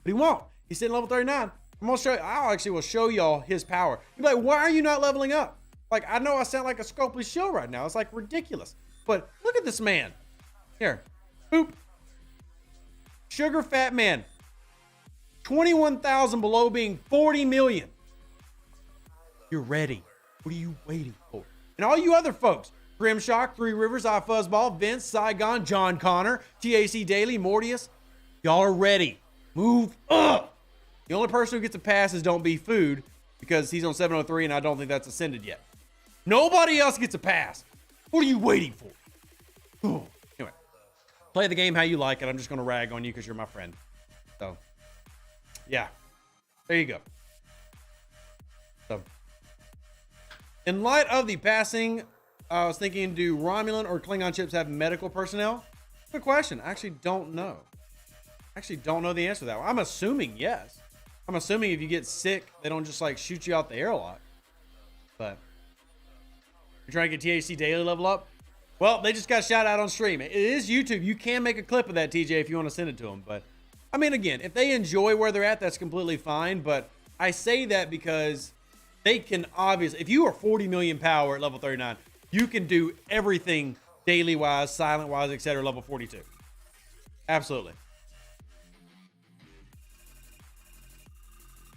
but he won't. He's sitting level 39. I'm gonna show you, I actually will show y'all his power. You're like, why are you not leveling up? Like, I know I sound like a Scopely show right now. It's like ridiculous. But look at this man. Here. Boop. Sugar Fat Man. 21,000 below being 40 million. You're ready. What are you waiting for? And all you other folks. Grimshock, Three Rivers, iFuzzball, Vince, Saigon, John Connor, TAC Daily, Mortius. Y'all are ready. Move up. The only person who gets a pass is Don't Be Food because he's on 703 and I don't think that's ascended yet. Nobody else gets a pass. What are you waiting for? Oh. Anyway, play the game how you like it. I'm just going to rag on you because you're my friend. So, yeah. There you go. So, in light of the passing, I was thinking, do Romulan or Klingon ships have medical personnel? Good question. I actually don't know. I actually don't know the answer to that one. I'm assuming yes. I'm assuming if you get sick, they don't just like shoot you out the airlock. But you're trying to get THC daily level up? Well, they just got shout out on stream. It is YouTube. You can make a clip of that, TJ, if you want to send it to them. But I mean, again, if they enjoy where they're at, that's completely fine. But I say that because they can obviously, if you are 40 million power at level 39, you can do everything daily wise, silent wise, etc. level 42. Absolutely.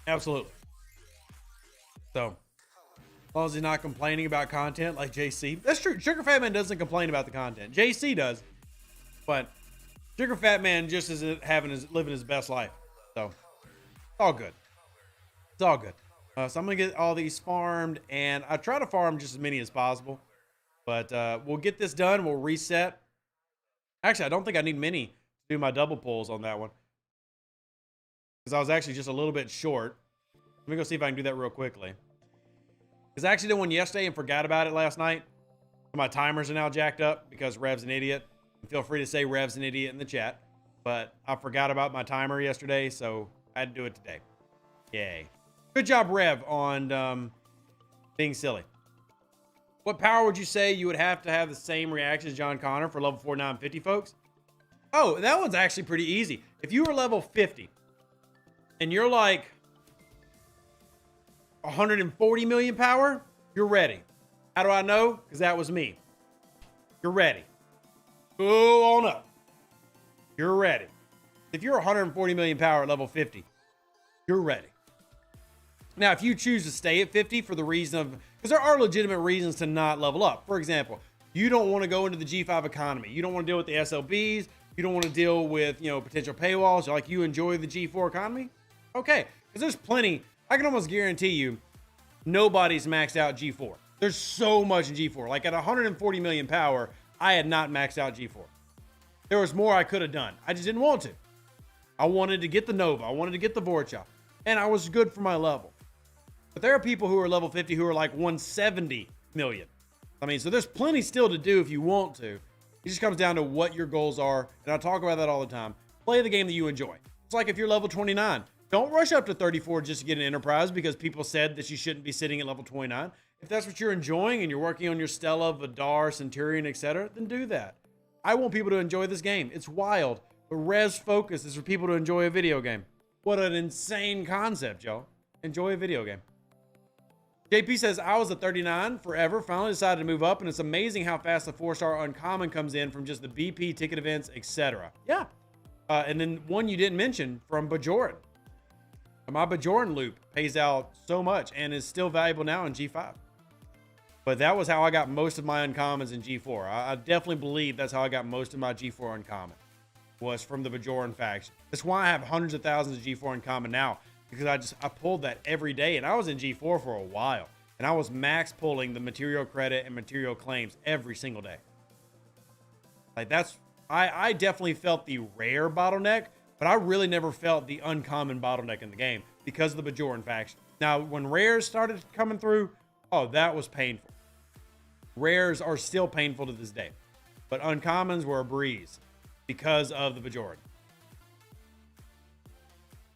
Absolutely. So, as long as he's not complaining about content like JC. That's true. Sugar Fat Man doesn't complain about the content. JC does. But Sugar Fat Man just isn't living his best life. So, it's all good. It's all good. So I'm going to get all these farmed. And I try to farm just as many as possible. But we'll get this done. We'll reset. Actually, I don't think I need many to do my double pulls on that one. Because I was actually just a little bit short. Let me go see if I can do that real quickly. Because I actually did one yesterday and forgot about it last night. My timers are now jacked up because Rev's an idiot. Feel free to say Rev's an idiot in the chat. But I forgot about my timer yesterday, so I had to do it today. Yay. Good job, Rev, on being silly. What power would you say you would have to have the same reaction as John Connor for level 4950, folks? Oh, that one's actually pretty easy. If you were level 50 and you're like 140 million power, you're ready. How do I know? Because that was me. You're ready. Go on up. You're ready. If you're 140 million power at level 50, you're ready. Now, if you choose to stay at 50 for the reason of, because there are legitimate reasons to not level up. For example, you don't want to go into the G5 economy. You don't want to deal with the SLBs. You don't want to deal with, potential paywalls. Like you enjoy the G4 economy. Okay. Because there's plenty. I can almost guarantee you nobody's maxed out G4. There's so much in G4. Like at 140 million power, I had not maxed out G4. There was more I could have done. I just didn't want to. I wanted to get the Nova. I wanted to get the Vorcha. And I was good for my level. But there are people who are level 50 who are like 170 million. I mean, so there's plenty still to do if you want to. It just comes down to what your goals are. And I talk about that all the time. Play the game that you enjoy. It's like if you're level 29. Don't rush up to 34 just to get an Enterprise because people said that you shouldn't be sitting at level 29. If that's what you're enjoying and you're working on your Stella, Vidar, Centurion, etc., then do that. I want people to enjoy this game. It's wild. But Res Focus is for people to enjoy a video game. What an insane concept, y'all. Enjoy a video game. JP says, I was a 39 forever, finally decided to move up, and it's amazing how fast the 4-star uncommon comes in from just the BP, ticket events, etc. Yeah. And then one you didn't mention from Bajoran. My Bajoran loop pays out so much and is still valuable now in G5. But that was how I got most of my uncommons in G4. I definitely believe that's how I got most of my G4 uncommon, was from the Bajoran faction. That's why I have hundreds of thousands of G4 uncommon now, because I pulled that every day, and I was in G4 for a while. And I was max pulling the material credit and material claims every single day. Like I definitely felt the rare bottleneck, but I really never felt the uncommon bottleneck in the game because of the Bajoran faction. Now, when rares started coming through, oh, that was painful. Rares are still painful to this day, but uncommons were a breeze because of the Bajoran.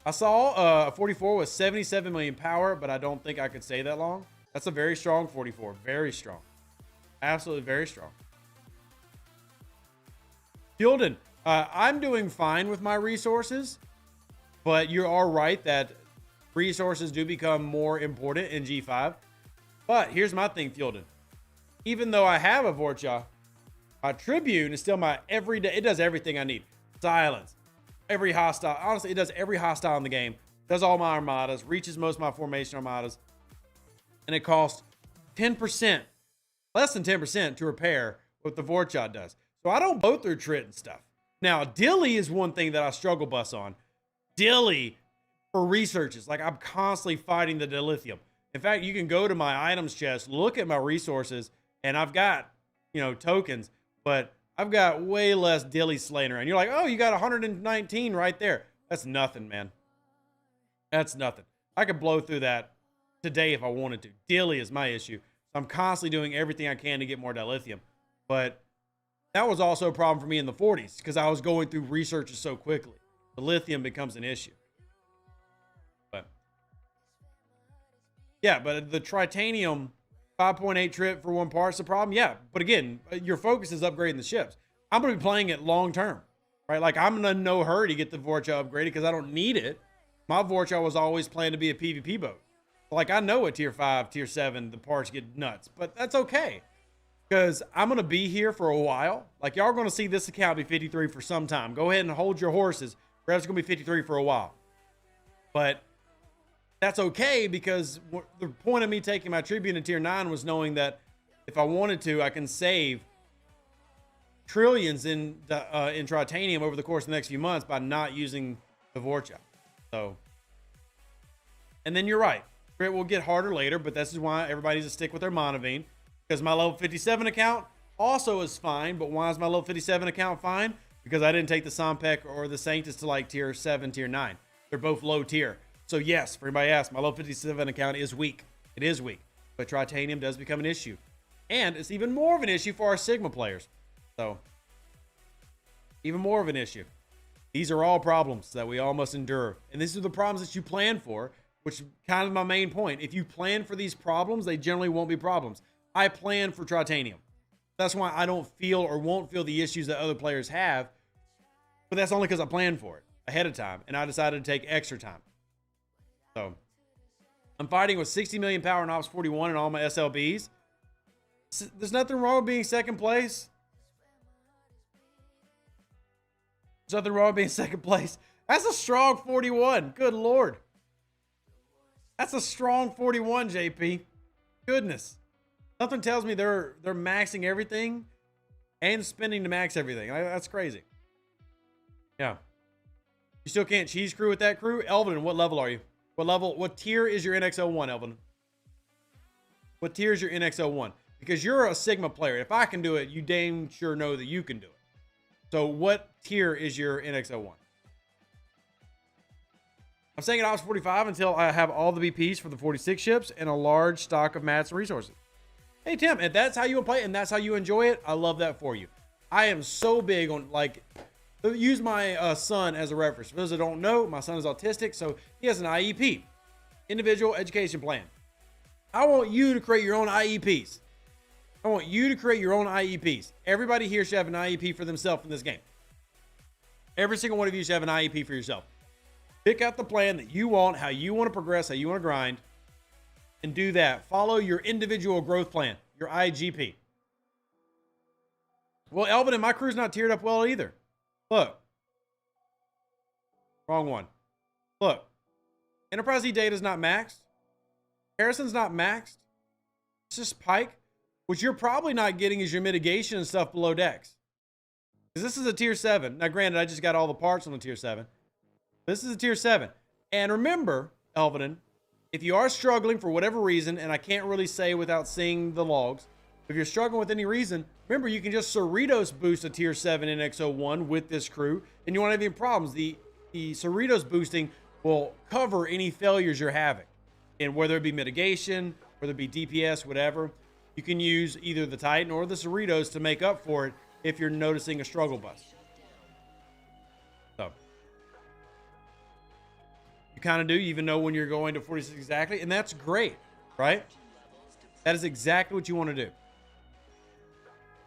I saw a 44 with 77 million power, but I don't think I could stay that long. That's a very strong 44. Very strong. Absolutely very strong. Gilden, I'm doing fine with my resources, but you are right that resources do become more important in G5. But here's my thing, Gilden. Even though I have a Vorcha, my Tribune is still my everyday. It does everything I need. Silence. Every hostile. Honestly, it does every hostile in the game. Does all my armadas. Reaches most of my formation armadas. And it costs 10%, less than 10% to repair what the Vorcha does. So I don't go through Trit and stuff. Now, Dilly is one thing that I struggle bus on. Dilly for researches. Like I'm constantly fighting the dilithium. In fact, you can go to my items chest, look at my resources, and I've got, tokens, but I've got way less Dilly slaying around. You're like, oh, you got 119 right there. That's nothing, man. That's nothing. I could blow through that today if I wanted to. Dilly is my issue. I'm constantly doing everything I can to get more dilithium. But that was also a problem for me in the 40s because I was going through researches so quickly. The lithium becomes an issue. But yeah, but the tritanium 5.8 trip for one part's the problem. Yeah, but again, your focus is upgrading the ships. I'm going to be playing it long term, right? Like I'm in no hurry to get the Vorcha upgraded because I don't need it. My Vorcha was always planned to be a PvP boat. Like I know at tier 5, tier 7, the parts get nuts, but that's okay because I'm going to be here for a while. Like y'all are going to see this account be 53 for some time. Go ahead and hold your horses. Rev's going to be 53 for a while. But that's okay because the point of me taking my Tribune in tier 9 was knowing that if I wanted to, I can save trillions in Tritanium over the course of the next few months by not using the Vorcha. So, and then you're right. It will get harder later, but this is why everybody needs to stick with their Monavine because my level 57 account also is fine. But why is my level 57 account fine? Because I didn't take the Sompek or the Sanctus to like tier 7, tier 9. They're both low tier. So yes, for anybody else, my level 57 account is weak. It is weak, but Tritanium does become an issue. And it's even more of an issue for our Sigma players. So, even more of an issue. These are all problems that we all must endure. And these are the problems that you plan for, which is kind of my main point. If you plan for these problems, they generally won't be problems. I plan for Tritanium. That's why I don't feel or won't feel the issues that other players have. But that's only because I planned for it ahead of time. And I decided to take extra time. So, I'm fighting with 60 million power in Ops 41 and all my SLBs. There's nothing wrong with being second place. There's nothing wrong with being second place. That's a strong 41. Good Lord. That's a strong 41, JP. Goodness. Something tells me they're maxing everything and spending to max everything. That's crazy. Yeah. You still can't cheese crew with that crew? Elvin, what level are you? What tier is your NX01, Elvin? What tier is your NX01? Because you're a Sigma player. If I can do it, you damn sure know that you can do it. So what tier is your NX01? I'm staying at Ops 45 until I have all the BPs for the 46 ships and a large stock of mats and resources. Hey, Tim, if that's how you play and that's how you enjoy it, I love that for you. I am so big on, like, use my son as a reference. For those that don't know, my son is autistic, so he has an IEP, individual education plan. I want you to create your own IEPs. I want you to create your own IEPs. Everybody here should have an IEP for themselves in this game. Every single one of you should have an IEP for yourself. Pick out the plan that you want, how you want to progress, how you want to grind, and do that. Follow your individual growth plan, your IGP. Well, Elvin, and my crew's not tiered up well either. Look. Wrong one. Look. Enterprise E data is not maxed. Harrison's not maxed. It's just Pike. What you're probably not getting is your mitigation and stuff below decks. Because this is a tier 7. Now, granted, I just got all the parts on the tier 7. This is a tier 7. And remember, Elvin, if you are struggling for whatever reason, and I can't really say without seeing the logs, if you're struggling with any reason, remember, you can just Cerritos boost a tier 7 NX01 with this crew, and you won't have any problems. The Cerritos boosting will cover any failures you're having. And whether it be mitigation, whether it be DPS, whatever, you can use either the Titan or the Cerritos to make up for it if you're noticing a struggle bus. So, you kind of do, you even know when you're going to 46 exactly, and that's great, right? That is exactly what you want to do.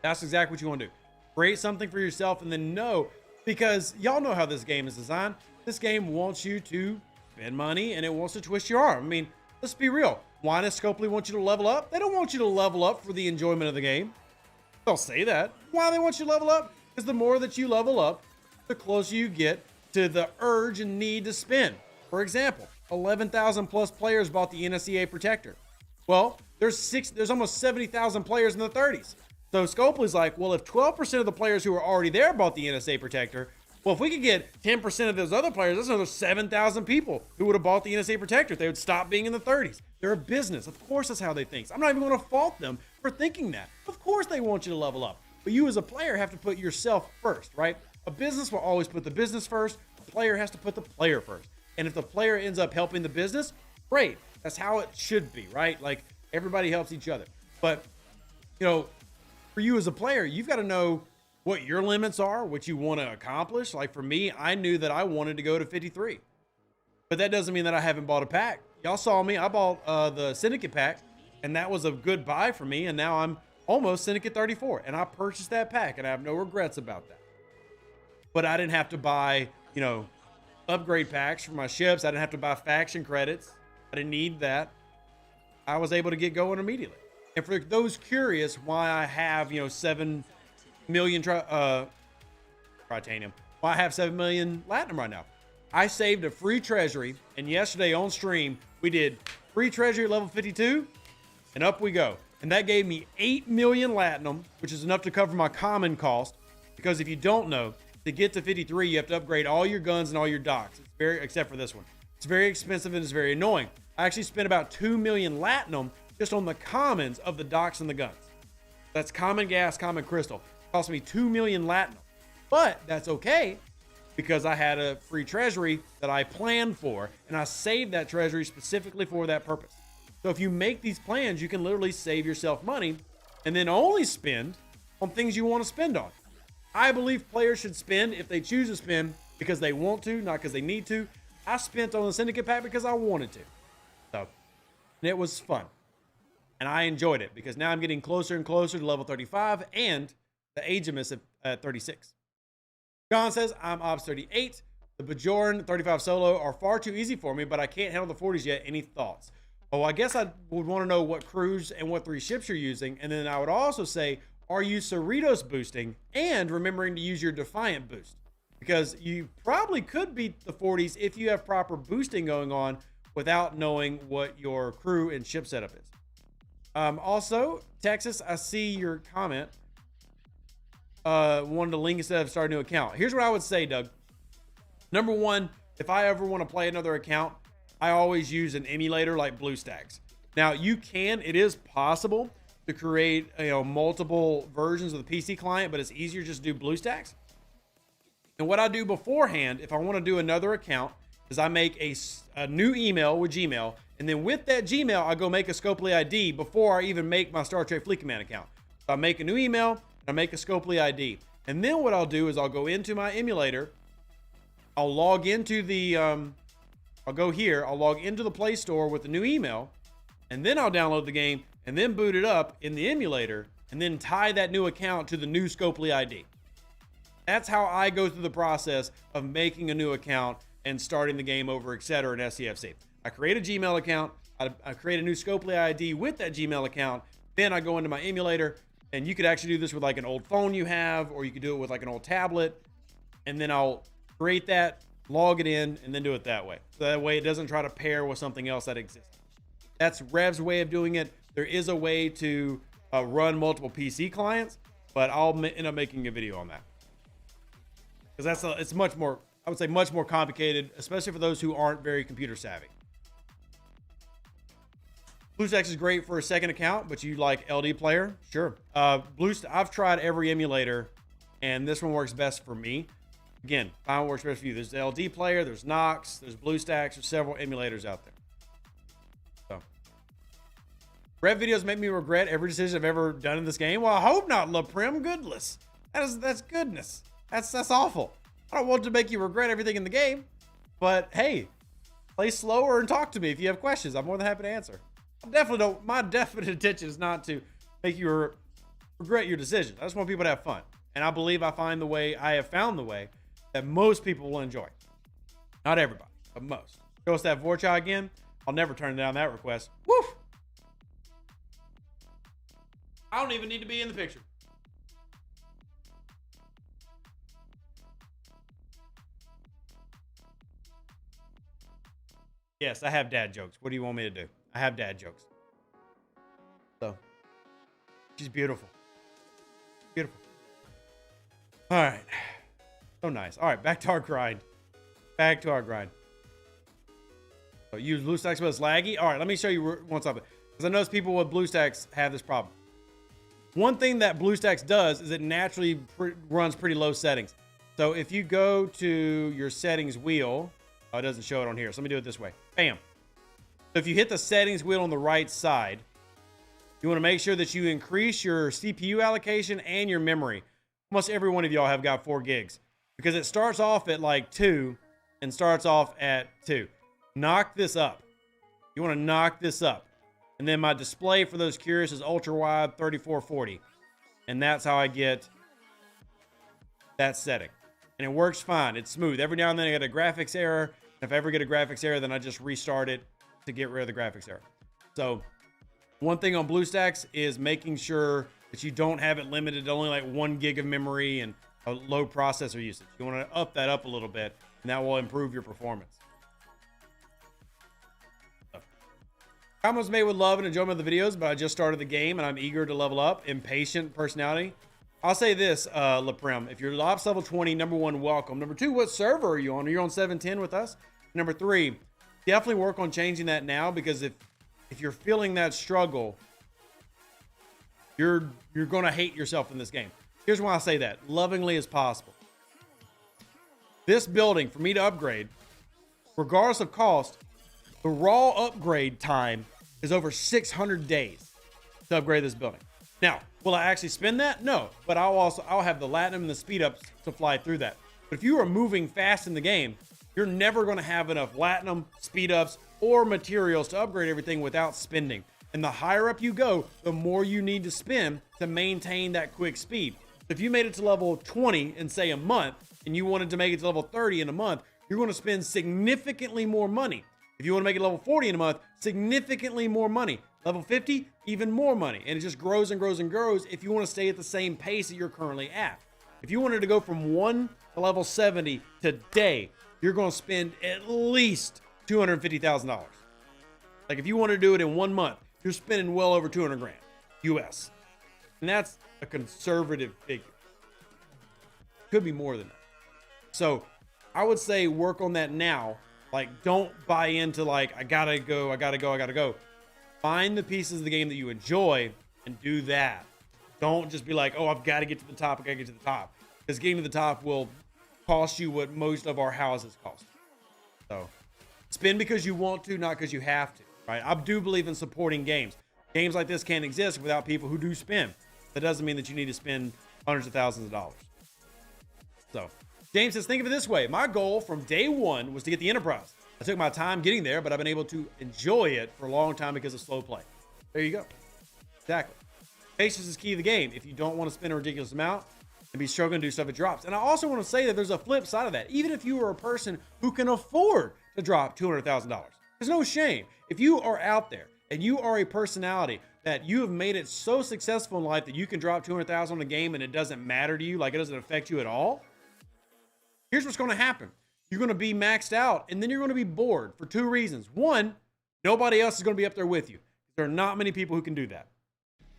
That's exactly what you want to do. Create something for yourself and then know, because y'all know how this game is designed. This game wants you to spend money and it wants to twist your arm. I mean, let's be real. Why does Scopely want you to level up? They don't want you to level up for the enjoyment of the game. They'll say that. Why do they want you to level up? Because the more that you level up, the closer you get to the urge and need to spend. For example, 11,000 plus players bought the NSEA Protector. Well, there's almost 70,000 players in the 30s. So Scopely's like, well, if 12% of the players who are already there bought the NSA Protector, well, if we could get 10% of those other players, that's another 7,000 people who would have bought the NSA Protector. They would stop being in the 30s. They're a business. Of course, that's how they think. I'm not even going to fault them for thinking that. Of course, they want you to level up. But you as a player have to put yourself first, right? A business will always put the business first. A player has to put the player first. And if the player ends up helping the business, great. That's how it should be, right? Like, everybody helps each other. But, you know, for you as a player, you've got to know what your limits are, what you want to accomplish. Like for me, I knew that I wanted to go to 53. But that doesn't mean that I haven't bought a pack. Y'all saw me. I bought the Syndicate pack And that was a good buy for me. And now I'm almost Syndicate 34. And I purchased that pack and I have no regrets about that. But I didn't have to buy, you know, upgrade packs for my ships. I didn't have to buy faction credits. I didn't need that. I was able to get going immediately. And for those curious why I have, you know, 7 million titanium, why I have 7 million platinum right now. I saved a free treasury, and yesterday on stream, we did free treasury level 52, and up we go. And that gave me 8 million platinum, which is enough to cover my common cost. Because if you don't know, to get to 53, you have to upgrade all your guns and all your docks. It's very, except for this one. It's very expensive and it's very annoying. I actually spent about 2 million platinum just on the commons of the docks and the guns. That's common gas, common crystal. It cost me 2 million platinum. But that's okay because I had a free treasury that I planned for and I saved that treasury specifically for that purpose. So if you make these plans, you can literally save yourself money and then only spend on things you want to spend on. I believe players should spend if they choose to spend because they want to, not because they need to. I spent on the Syndicate pack because I wanted to. So, and it was fun. And I enjoyed it because now I'm getting closer and closer to level 35 and the Agemus at 36. John says, I'm Ops 38. The Bajoran 35 solo are far too easy for me, but I can't handle the 40s yet. Any thoughts? Oh, I guess I would want to know what crews and what 3 ships you're using. And then I would also say, are you Cerritos boosting and remembering to use your Defiant boost? Because you probably could beat the 40s if you have proper boosting going on without knowing what your crew and ship setup is. Also, Texas, I see your comment. Wanted to link instead of start a new account. Here's what I would say, Doug. Number one, if I ever want to play another account, I always use an emulator like BlueStacks. Now, it is possible to create, multiple versions of the PC client, but it's easier just to do BlueStacks. And what I do beforehand, if I want to do another account, is I make a new email with Gmail, and then with that Gmail, I go make a Scopely ID before I even make my Star Trek Fleet Command account. So I make a new email, and I make a Scopely ID. And then what I'll do is I'll go into my emulator, I'll log into the, I'll go here, I'll log into the Play Store with the new email, and then I'll download the game, and then boot it up in the emulator, and then tie that new account to the new Scopely ID. That's how I go through the process of making a new account and starting the game over, etc. in STFC. I create a Gmail account, I create a new Scopely ID with that Gmail account, then I go into my emulator, and you could actually do this with like an old phone you have, or you could do it with like an old tablet, and then I'll create that, log it in, and then do it that way. So that way it doesn't try to pair with something else that exists. That's Rev's way of doing it. There is a way to run multiple PC clients, but I'll end up making a video on that. Because it's much more, I would say much more complicated, especially for those who aren't very computer savvy. BlueStacks is great for a second account, but you like LD player? Sure. I've tried every emulator, and this one works best for me. Again, find what works best for you. There's the LD player, there's Nox, there's BlueStacks, there's several emulators out there. So, Rev videos make me regret every decision I've ever done in this game. Well, I hope not, La Prim. Goodness. That's goodness. That's awful. I don't want to make you regret everything in the game, but hey, play slower and talk to me if you have questions. I'm more than happy to answer. My definite intention is not to make you regret your decisions. I just want people to have fun. And I believe I have found the way that most people will enjoy. Not everybody, but most. Show us that Vorcha again. I'll never turn down that request. Woo! I don't even need to be in the picture. Yes, I have dad jokes. What do you want me to do? I have dad jokes. So, she's beautiful. Beautiful. All right. So nice. All right, back to our grind. So use BlueStacks, but it's laggy. All right, let me show you one something. Because I notice people with BlueStacks have this problem. One thing that BlueStacks does is it naturally runs pretty low settings. So if you go to your settings wheel, oh, it doesn't show it on here. So let me do it this way. Bam. So if you hit the settings wheel on the right side, you want to make sure that you increase your CPU allocation and your memory. Almost every one of y'all have got 4 gigs because it starts off at like 2 and starts off at 2. Knock this up. You want to knock this up. And then my display for those curious is ultra wide 3440. And that's how I get that setting. And it works fine. It's smooth. Every now and then I get a graphics error. If I ever get a graphics error, then I just restart it to get rid of the graphics error. So one thing on BlueStacks is making sure that you don't have it limited to only like 1 gig of memory and a low processor usage. You want to up that up a little bit, and that will improve your performance. Comments made with love and enjoyment of the videos, but I just started the game and I'm eager to level up. Impatient personality. I'll say this, LaPrim. If you're ops level 20, number 1, welcome. Number 2, what server are you on? Are you on 710 with us? Number 3, definitely work on changing that now, because if you're feeling that struggle, you're going to hate yourself in this game. Here's why I say that, lovingly as possible. This building, for me to upgrade, regardless of cost, the raw upgrade time is over 600 days to upgrade this building. Now, will I actually spend that? No, but I'll have the Latinum and the speed ups to fly through that. But if you are moving fast in the game, you're never going to have enough Latinum, speed ups, or materials to upgrade everything without spending. And the higher up you go, the more you need to spend to maintain that quick speed. If you made it to level 20 in, say, a month, and you wanted to make it to level 30 in a month, you're going to spend significantly more money. If you want to make it level 40 in a month, significantly more money. Level 50, even more money. And it just grows and grows and grows if you want to stay at the same pace that you're currently at. If you wanted to go from 1 to level 70 today, you're going to spend at least $250,000. Like if you want to do it in 1 month, you're spending well over 200 grand US. And that's a conservative figure. Could be more than that. So I would say work on that now. Like, don't buy into like, I gotta go. Find the pieces of the game that you enjoy and do that. Don't just be like, oh, I've got to get to the top. Because getting to the top will cost you what most of our houses cost. So spend because you want to, not because you have to, right? I do believe in supporting games. Games like this can't exist without people who do spend. That doesn't mean that you need to spend hundreds of thousands of dollars. So James says, think of it this way. My goal from day 1 was to get the Enterprise. I took my time getting there, but I've been able to enjoy it for a long time because of slow play. There you go. Exactly. Patience is key to the game. If you don't want to spend a ridiculous amount and be struggling to do stuff, it drops. And I also want to say that there's a flip side of that. Even if you are a person who can afford to drop $200,000, there's no shame. If you are out there and you are a personality that you have made it so successful in life that you can drop $200,000 on a game and it doesn't matter to you, like it doesn't affect you at all, here's what's going to happen. You're going to be maxed out, and then you're going to be bored for 2 reasons. 1, nobody else is going to be up there with you. There are not many people who can do that.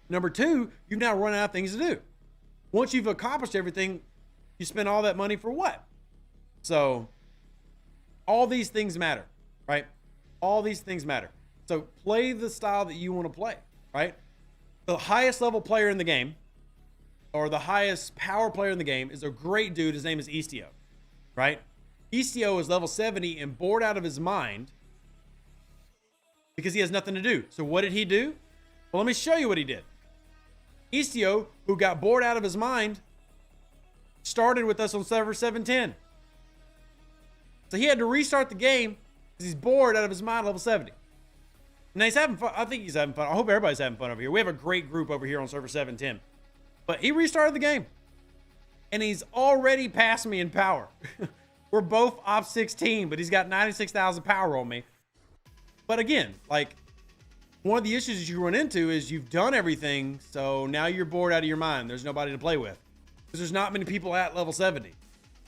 Number 2, you've now run out of things to do. Once you've accomplished everything, you spend all that money for what? So all these things matter, right? All these things matter. So play the style that you want to play, right? The highest level player in the game, or the highest power player in the game, is a great dude. His name is Istio, right? Istio is level 70 and bored out of his mind because he has nothing to do. So what did he do? Well, let me show you what he did. Istio, who got bored out of his mind, started with us on server 710. So he had to restart the game because he's bored out of his mind, level 70. And he's having fun. I think he's having fun. I hope everybody's having fun over here. We have a great group over here on server 710. But he restarted the game. And he's already passed me in power. We're both op 16, but he's got 96,000 power on me. But again, like, one of the issues that you run into is you've done everything, so now you're bored out of your mind. There's nobody to play with. Because there's not many people at level 70,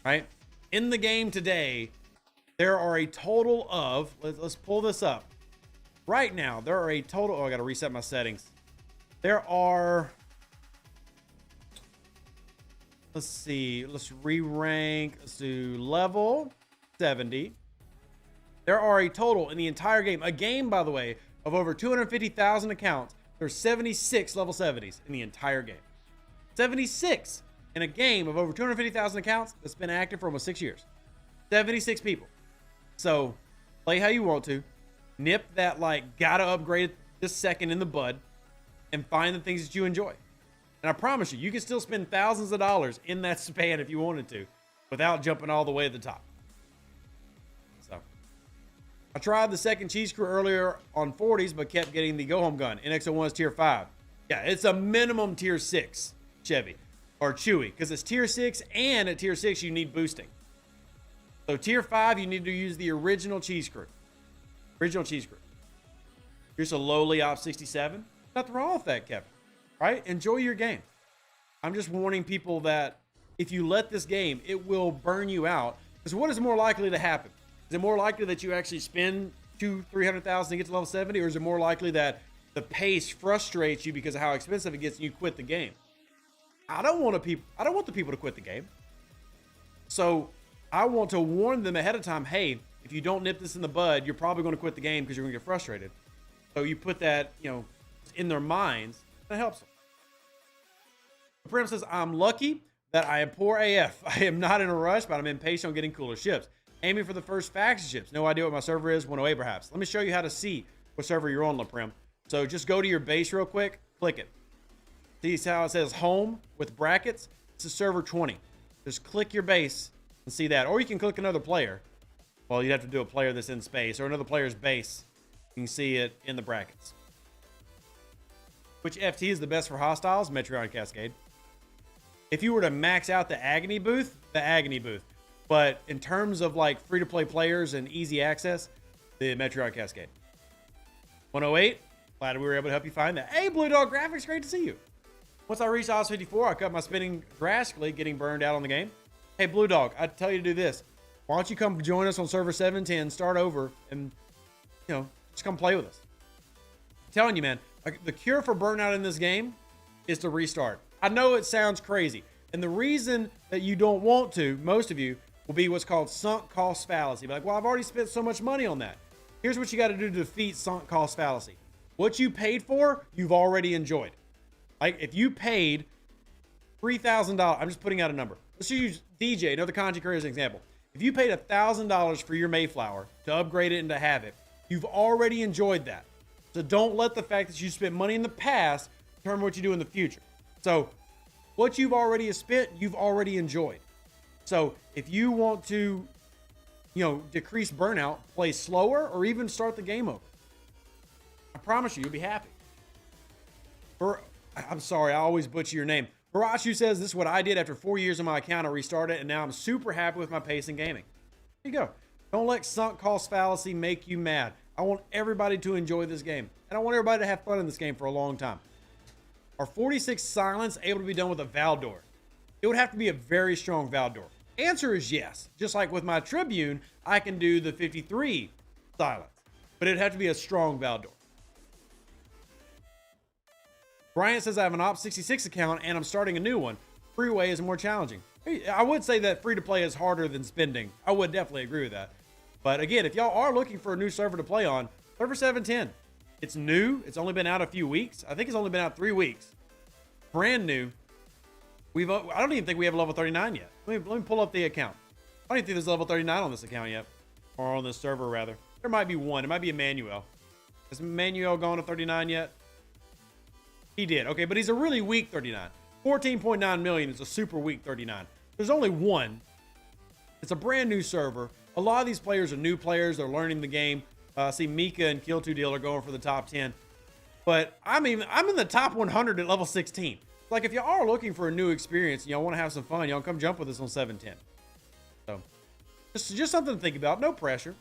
right? In the game today, there are a total of, let's pull this up. Right now, there are a total, oh, I got to reset my settings. There are, let's see, let's re-rank, let's do level 70. There are a total in the entire game, a game, by the way, of over 250,000 accounts. There's 76 level 70s in the entire game. 76 in a game of over 250,000 accounts that's been active for almost 6 years. 76 people. So play how you want to. Nip that, like, gotta upgrade this second in the bud and find the things that you enjoy. And I promise you, you can still spend thousands of dollars in that span if you wanted to without jumping all the way to the top. So I tried the second cheese crew earlier on 40s, but kept getting the go home gun. NX01 is tier 5. Yeah, it's a minimum tier 6 Chevy or Chewy because it's tier 6, and at tier 6 you need boosting. So tier 5, you need to use the original cheese crew. Original cheese crew. Here's a lowly op 67. Nothing wrong with that, Kevin. Right? Enjoy your game. I'm just warning people that if you let this game, it will burn you out. Because what is more likely to happen? Is it more likely that you actually spend $200,000-$300,000 to get to level 70, or is it more likely that the pace frustrates you because of how expensive it gets and you quit the game? I don't want the people to quit the game. So I want to warn them ahead of time, hey, if you don't nip this in the bud, you're probably going to quit the game because you're going to get frustrated. So you put that, in their minds, that helps them. The Prim says, I'm lucky that I am poor AF. I am not in a rush, but I'm impatient on getting cooler ships. Aiming for the first faction ships. No idea what my server is. 108 perhaps. Let me show you how to see what server you're on, LaPrim. So just go to your base real quick. Click it. See how it says home with brackets? This is server 20. Just click your base and see that. Or you can click another player. Well, you'd have to do a player that's in space or another player's base. You can see it in the brackets. Which FT is the best for hostiles? Metreon Cascade. If you were to max out the Agony booth, the Agony booth. But in terms of like free-to-play players and easy access, the Metreon Cascade. 108, glad we were able to help you find that. Hey, Blue Dog Graphics, great to see you. Once I reached Oz 54, I cut my spinning drastically, getting burned out on the game. Hey, Blue Dog, I tell you to do this. Why don't you come join us on server 710, start over, and, just come play with us. I'm telling you, man, the cure for burnout in this game is to restart. I know it sounds crazy. And the reason that you don't want to, most of you, will be what's called sunk cost fallacy. Be like, well, I've already spent so much money on that. Here's what you got to do to defeat sunk cost fallacy. What you paid for, you've already enjoyed. Like if you paid $3,000, I'm just putting out a number. Let's use DJ, another content creator as an example. If you paid $1,000 for your Mayflower to upgrade it and to have it, you've already enjoyed that. So don't let the fact that you spent money in the past determine what you do in the future. So what you've already spent, you've already enjoyed. So if you want to, decrease burnout, play slower or even start the game over. I promise you, you'll be happy. I'm sorry, I always butcher your name. Barashu says, this is what I did after 4 years on my account. I restarted it, and now I'm super happy with my pace in gaming. There you go. Don't let sunk cost fallacy make you mad. I want everybody to enjoy this game, and I want everybody to have fun in this game for a long time. Are 46 silence able to be done with a Valdor? It would have to be a very strong Valdor. Answer is yes. Just like with my Tribune, I can do the 53 silence, but it'd have to be a strong Valdor. Brian says, I have an Op 66 account and I'm starting a new one. Freeway is more challenging. I would say that free to play is harder than spending. I would definitely agree with that. But again, if y'all are looking for a new server to play on, server 710. It's new. It's only been out a few weeks. I think it's only been out 3 weeks. Brand new. I don't even think we have level 39 yet. Let me pull up the account. I don't even think there's level 39 on this account yet. Or on this server, rather. There might be one. It might be Emmanuel. Has Emmanuel gone to 39 yet? He did. Okay, but he's a really weak 39. 14.9 million is a super weak 39. There's only one. It's a brand new server. A lot of these players are new players. They're learning the game. I see Mika and Kill2Deal are going for the top 10. But I'm in the top 100 at level 16. Like, if y'all are looking for a new experience and y'all want to have some fun, y'all come jump with us on 710. So, just something to think about. No pressure.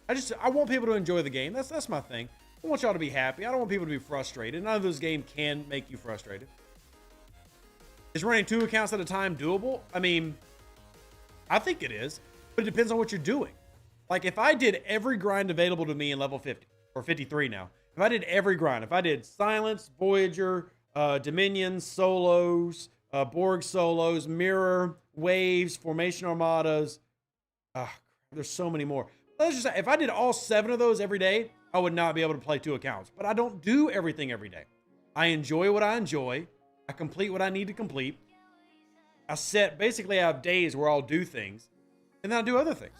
I want people to enjoy the game. That's my thing. I want y'all to be happy. I don't want people to be frustrated. None of those games can make you frustrated. Is running 2 accounts at a time doable? I mean, I think it is, but it depends on what you're doing. Like, if I did every grind available to me in level 50, or 53 now, if I did every grind, if I did Silence, Voyager, Dominion, Solos, Borg Solos, Mirror, Waves, Formation Armadas, there's so many more. Let's just say, if I did all 7 of those every day, I would not be able to play 2 accounts. But I don't do everything every day. I enjoy what I enjoy. I complete what I need to complete. Basically I have days where I'll do things, and then I'll do other things.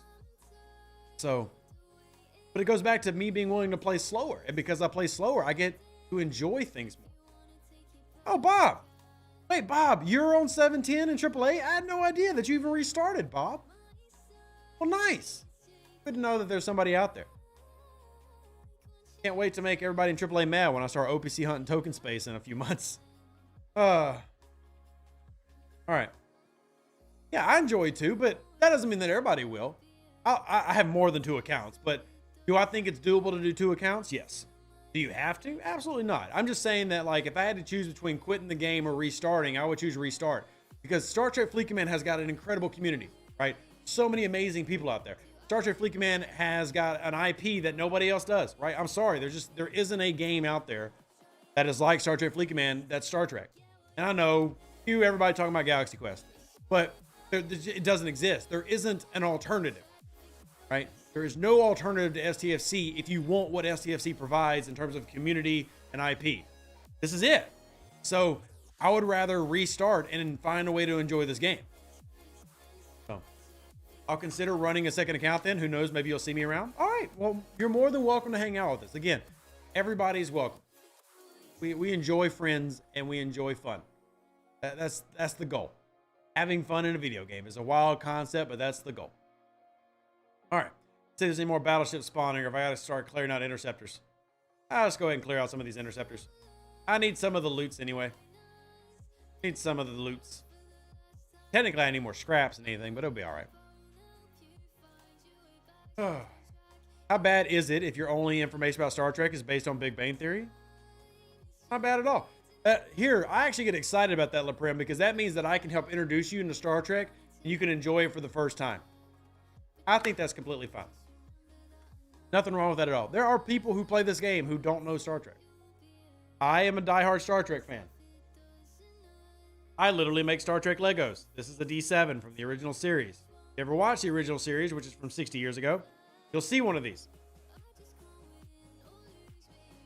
So, but it goes back to me being willing to play slower. And because I play slower, I get to enjoy things more. Oh, Bob. Wait, Bob, you're on 710 and AAA? I had no idea that you even restarted, Bob. Well, nice. Good to know that there's somebody out there. Can't wait to make everybody in AAA mad when I start OPC hunting token space in a few months. All right. Yeah, I enjoy too, but that doesn't mean that everybody will. I have more than 2 accounts, but do I think it's doable to do 2 accounts? Yes. Do you have to? Absolutely not. I'm just saying that, like, if I had to choose between quitting the game or restarting, I would choose restart, because Star Trek Fleet Command has got an incredible community, right? So many amazing people out there. Star Trek Fleet Command has got an IP that nobody else does, right? I'm sorry. There isn't a game out there that is like Star Trek Fleet Command that's Star Trek. And I know everybody talking about Galaxy Quest, but it doesn't exist. There isn't an alternative, right? There is no alternative to STFC if you want what STFC provides in terms of community and IP. This is it. So I would rather restart and find a way to enjoy this game. So I'll consider running a second account then. Who knows? Maybe you'll see me around. All right. Well, you're more than welcome to hang out with us. Again, everybody's welcome. We enjoy friends and we enjoy fun. That's the goal. Having fun in a video game is a wild concept, but that's the goal. All right. See if there's any more battleships spawning, or if I got to start clearing out interceptors. I'll just go ahead and clear out some of these interceptors. I need some of the loots anyway. Need some of the loots. Technically, I need more scraps than anything, but it'll be all right. How bad is it if your only information about Star Trek is based on Big Bang Theory? Not bad at all. Here, I actually get excited about that, LaPrim, because that means that I can help introduce you into Star Trek, and you can enjoy it for the first time. I think that's completely fine. Nothing wrong with that at all. There are people who play this game who don't know Star Trek. I am a diehard Star Trek fan. I literally make Star Trek Legos. This is the D7 from the original series. If you ever watched the original series, which is from 60 years ago, you'll see one of these.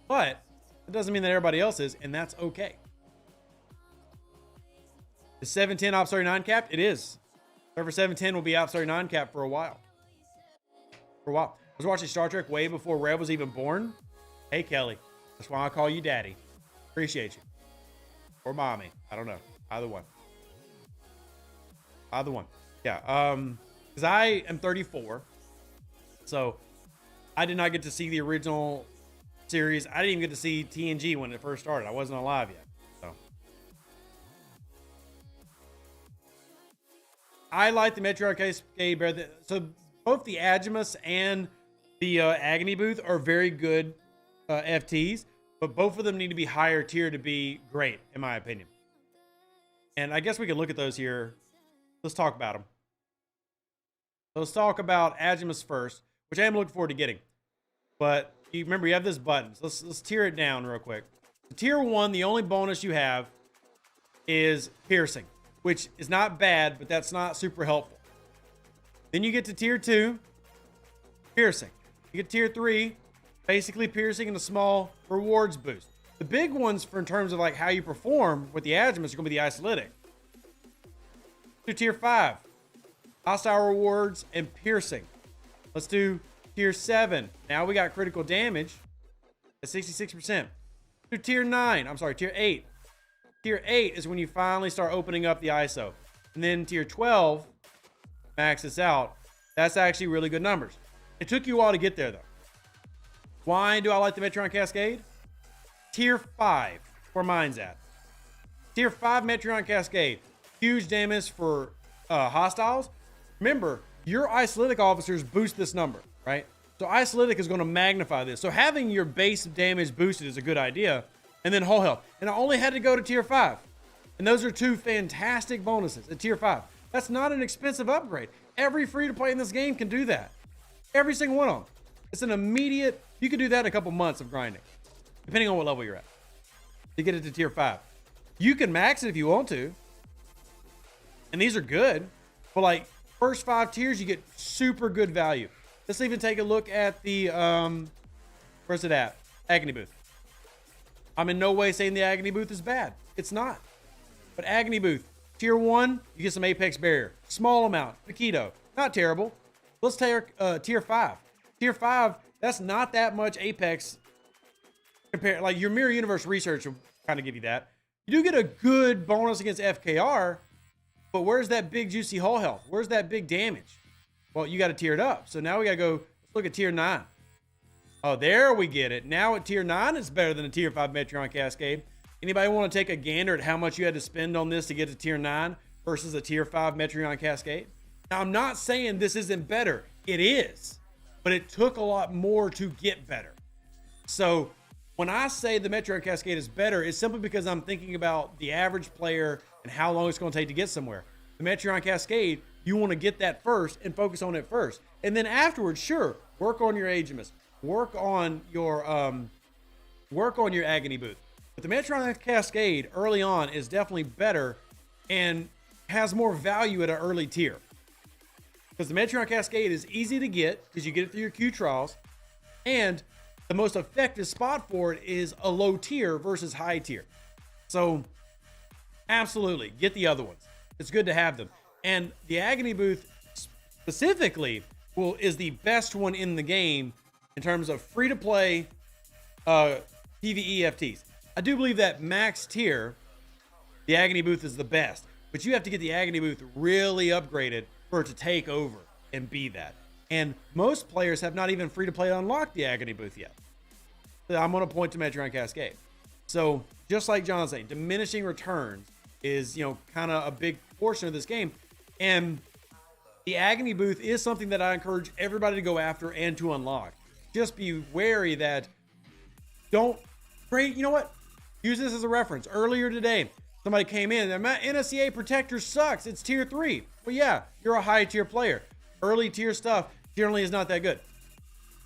But it doesn't mean that everybody else is, and that's okay. The 710 Ops 39 cap? It is. Server 710 will be Ops 39 cap for a while. I was watching Star Trek way before Rev was even born. Hey, Kelly. That's why I call you Daddy. Appreciate you. Or Mommy. I don't know. Either one. Yeah. Because I am 34. So I did not get to see the original series. I didn't even get to see TNG when it first started. I wasn't alive yet. So I like the Metro Cascade better. So both the Agimus and the Agony Booth are very good FTs, but both of them need to be higher tier to be great, in my opinion. And I guess we can look at those here. Let's talk about them. So let's talk about Agimus first, which I am looking forward to getting. But you remember, you have this button. So let's tier it down real quick. So tier 1, the only bonus you have is piercing, which is not bad, but that's not super helpful. Then you get to tier 2, piercing. You get tier 3, basically piercing and a small rewards boost. The big ones for in terms of like how you perform with the Agimus are going to be the isolytic. Do tier 5, hostile rewards and piercing. Let's do tier 7. Now we got critical damage at 66%. Do tier 9. I'm sorry, tier 8. Tier 8 is when you finally start opening up the ISO. And then tier 12, max this out. That's actually really good numbers. It took you a while to get there though. Why do I like the Metron Cascade? Tier 5, where mine's at. Tier 5 Metron Cascade. Huge damage for hostiles. Remember, your isolytic officers boost this number, right? So isolytic is going to magnify this. So having your base damage boosted is a good idea. And then whole health. And I only had to go to tier 5. And those are 2 fantastic bonuses at tier 5. That's not an expensive upgrade. Every free-to-play in this game can do that. Every single one of them. It's an immediate... You can do that in a couple months of grinding, depending on what level you're at, to get it to tier 5. You can max it if you want to. And these are good. But like, first 5 tiers, you get super good value. Let's even take a look at the... where's it at? Agony Booth. I'm in no way saying the Agony Booth is bad. It's not. But Agony Booth, tier 1, you get some Apex Barrier. Small amount. Paquito. Not terrible. Let's take tier 5. Tier 5, that's not that much Apex. Compare, like your Mirror Universe research will kind of give you that. You do get a good bonus against FKR, but where's that big juicy hull health? Where's that big damage? Well, you got to tier it up. So now we got to go Look at tier 9. Oh, there we get it. Now at tier 9, it's better than a tier 5 Metreon Cascade. Anybody want to take a gander at how much you had to spend on this to get to tier 9 versus a tier 5 Metreon Cascade? Now, I'm not saying this isn't better. It is. But it took a lot more to get better. So when I say the Metreon Cascade is better, it's simply because I'm thinking about the average player and how long it's going to take to get somewhere. The Metreon Cascade, you want to get that first and focus on it first. And then afterwards, sure, work on your Agimus. Work on your Agony Booth. But the Metreon Cascade early on is definitely better and has more value at an early tier. Because the Metreon Cascade is easy to get because you get it through your Q trials, and the most effective spot for it is a low tier versus high tier. So absolutely get the other ones. It's good to have them. And the Agony Booth specifically is the best one in the game in terms of free to play PvE FTs. I do believe that max tier, the Agony Booth is the best, but you have to get the Agony Booth really upgraded for it to take over and be that. And most players have not even free to play unlocked the Agony Booth yet. So I'm going to point to Metreon Cascade. So just like John's saying, diminishing returns is, kind of a big portion of this game. And the Agony Booth is something that I encourage everybody to go after and to unlock. Just be wary that you know what? Use this as a reference. Earlier today, somebody came in and NSEA Protector sucks. It's tier 3. Well, yeah, you're a high tier player. Early tier stuff generally is not that good.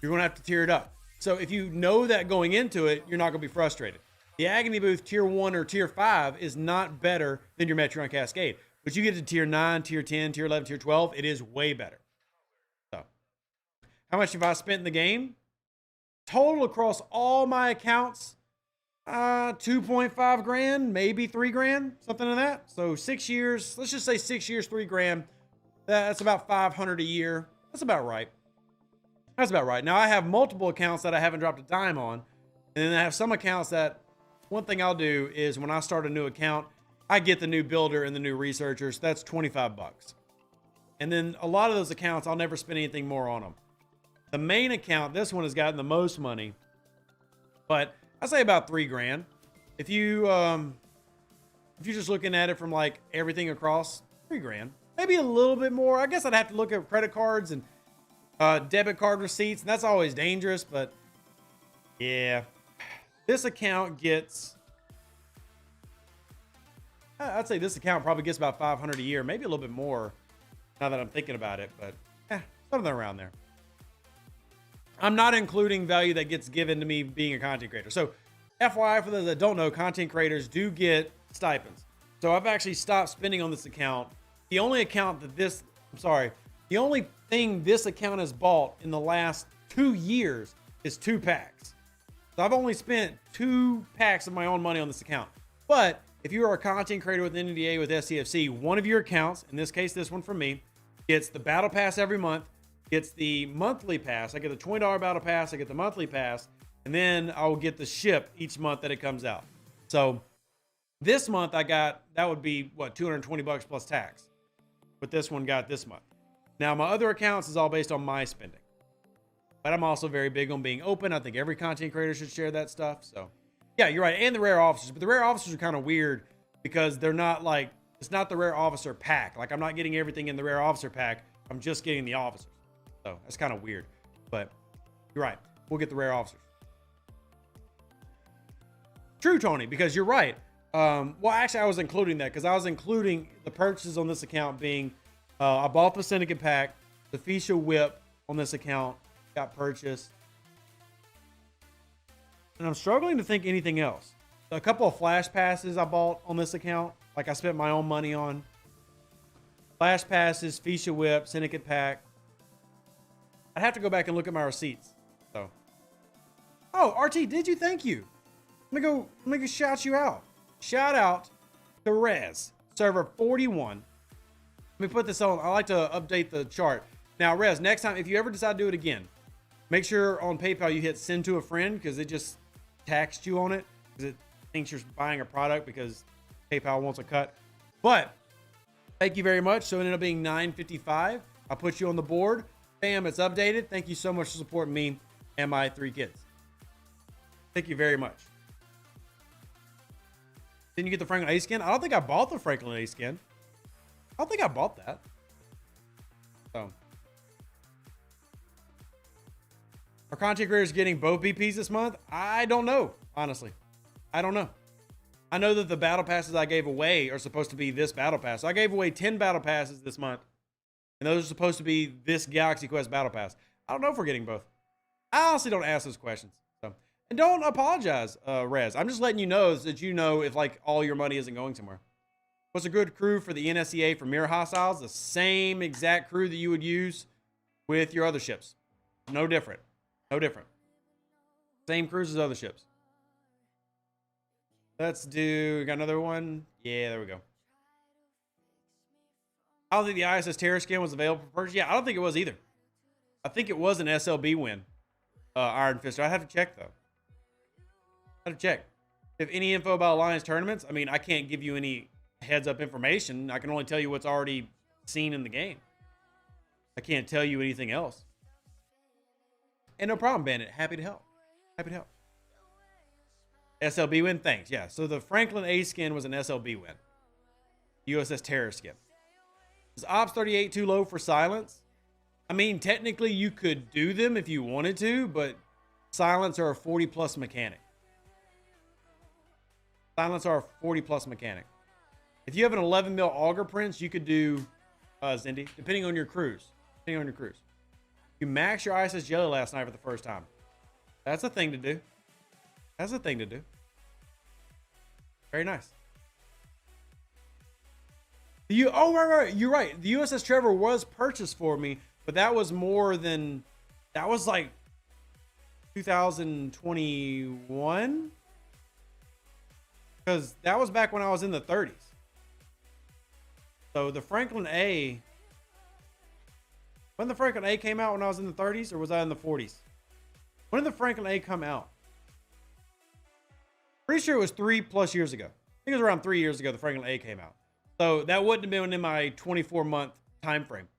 You're going to have to tier it up. So if you know that going into it, you're not going to be frustrated. The Agony Booth tier 1 or tier 5 is not better than your Metreon Cascade. But you get to tier 9, tier 10, tier 11, tier 12, it is way better. So, how much have I spent in the game? Total across all my accounts, 2.5 grand, maybe 3 grand, something like that. So 6 years, let's just say 6 years, 3 grand. That's about 500 a year. That's about right. That's about right. Now I have multiple accounts that I haven't dropped a dime on. And then I have some accounts that one thing I'll do is when I start a new account, I get the new builder and the new researchers. That's 25 bucks. And then a lot of those accounts, I'll never spend anything more on them. The main account, this one has gotten the most money, but I say about 3 grand. If you're just looking at it from like everything across, 3 grand, maybe a little bit more. I guess I'd have to look at credit cards and debit card receipts, and that's always dangerous, but yeah, this account gets, I'd say this account probably gets about 500 a year, maybe a little bit more now that I'm thinking about it, but something around there. I'm not including value that gets given to me being a content creator. So FYI, for those that don't know, content creators do get stipends. So I've actually stopped spending on this account. The only thing this account has bought in the last 2 years is 2 packs. So I've only spent 2 packs of my own money on this account. But if you are a content creator with NDA with STFC, one of your accounts, in this case, this one from me, gets the battle pass every month, gets the monthly pass. I get the $20 battle pass, I get the monthly pass, and then I will get the ship each month that it comes out. So this month I got, that would be what, 220 bucks plus tax. But this one got this month. Now my other accounts is all based on my spending. But I'm also very big on being open. I think every content creator should share that stuff. So yeah, you're right. And the rare officers, but the rare officers are kind of weird because they're not like, it's not the rare officer pack. Like I'm not getting everything in the rare officer pack. I'm just getting the officers. So that's kind of weird, but you're right. We'll get the rare officers. True, Tony, because you're right. Well, actually, I was including that because I was including the purchases on this account being, I bought the Syndicate pack, the Fisha whip on this account got purchased. And I'm struggling to think anything else. A couple of flash passes I bought on this account, like I spent my own money on. Flash passes, Fisha whip, Syndicate pack. I'd have to go back and look at my receipts. So, oh, RT, did you? Thank you. Let me go shout you out. Shout out to Rez, server 41. Let me put this on. I like to update the chart. Now, Rez, next time, if you ever decide to do it again, make sure on PayPal you hit send to a friend because it just taxed you on it because it thinks you're buying a product because PayPal wants a cut. But thank you very much. So it ended up being $9.55. I'll put you on the board. Bam, it's updated. Thank you so much for supporting me and my 3 kids. Thank you very much. Didn't you get the Franklin A skin? I don't think I bought the Franklin A skin. I don't think I bought that. So. Are content creators getting both BPs this month? I don't know, honestly. I don't know. I know that the battle passes I gave away are supposed to be this battle pass. So I gave away 10 battle passes this month. And those are supposed to be this Galaxy Quest battle pass. I don't know if we're getting both. I honestly don't ask those questions. So, and don't apologize, Rez. I'm just letting you know so that you know if like all your money isn't going somewhere. What's a good crew for the NSEA for mirror hostiles? The same exact crew that you would use with your other ships. No different. No different. Same crews as other ships. Let's do, we got another one. Yeah, there we go. I don't think the ISS Terror skin was available for purchase. Yeah, I don't think it was either. I think it was an SLB win. Iron Fist. I have to check though. I have to check. If any info about Alliance tournaments, I mean, I can't give you any heads up information. I can only tell you what's already seen in the game. I can't tell you anything else. And no problem, Bandit. Happy to help. Happy to help. SLB win? Thanks. Yeah, so the Franklin A skin was an SLB win. USS Terror skin. Is Ops 38 too low for silence? I mean, technically you could do them if you wanted to, but silence are a 40 plus mechanic. Silence are a 40 plus mechanic. If you have an 11 mil Auger Prince, you could do Zindy, depending on your cruise. Depending on your cruise. You max your ISS Jelly last night for the first time. That's a thing to do. That's a thing to do. Very nice. Oh, right. You're right. The USS Trevor was purchased for me, but that was more than, that was like 2021. Because that was back when I was in the 30s. So the Franklin A, when the Franklin A came out when I was in the 30s, or was I in the 40s? When did the Franklin A come out? Pretty sure it was 3+ years ago. I think it was around 3 years ago the Franklin A came out. So that wouldn't have been in my 24-month time frame.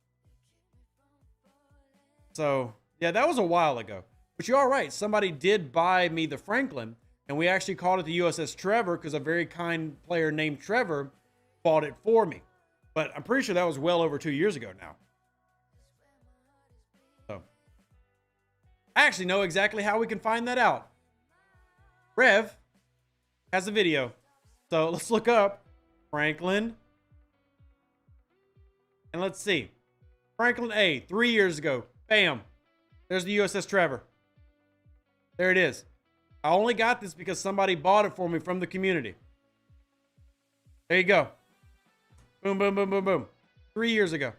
So yeah, that was a while ago. But you are right. Somebody did buy me the Franklin, and we actually called it the USS Trevor because a very kind player named Trevor bought it for me. But I'm pretty sure that was well over 2 years ago now. So I actually know exactly how we can find that out. Rev has a video. So let's look up Franklin. And let's see. Franklin A, 3 years ago. Bam. There's the USS Trevor. There it is. I only got this because somebody bought it for me from the community. There you go. Boom, boom, boom, boom, boom. 3 years ago.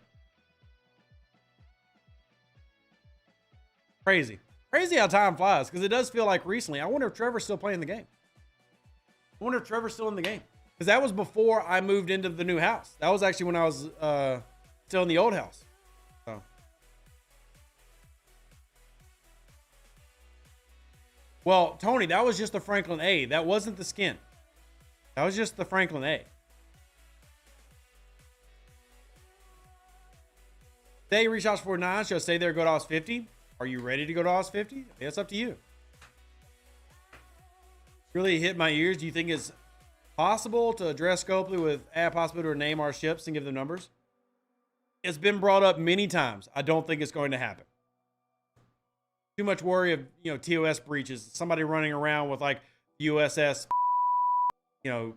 Crazy. Crazy how time flies, because it does feel like recently. I wonder if Trevor's still playing the game. I wonder if Trevor's still in the game. Because that was before I moved into the new house. That was actually when I was still in the old house. So. Well, Tony, that was just the Franklin A. That wasn't the skin. That was just the Franklin A. Say reach out for 9. Should I stay there, go to Oz 50? Are you ready to go to Oz 50? It's up to you. Really hit my ears. Do you think it's possible to address Scopely with add possibility to name our ships and give them numbers? It's been brought up many times. I don't think it's going to happen. Too much worry of, TOS breaches. Somebody running around with like USS, they're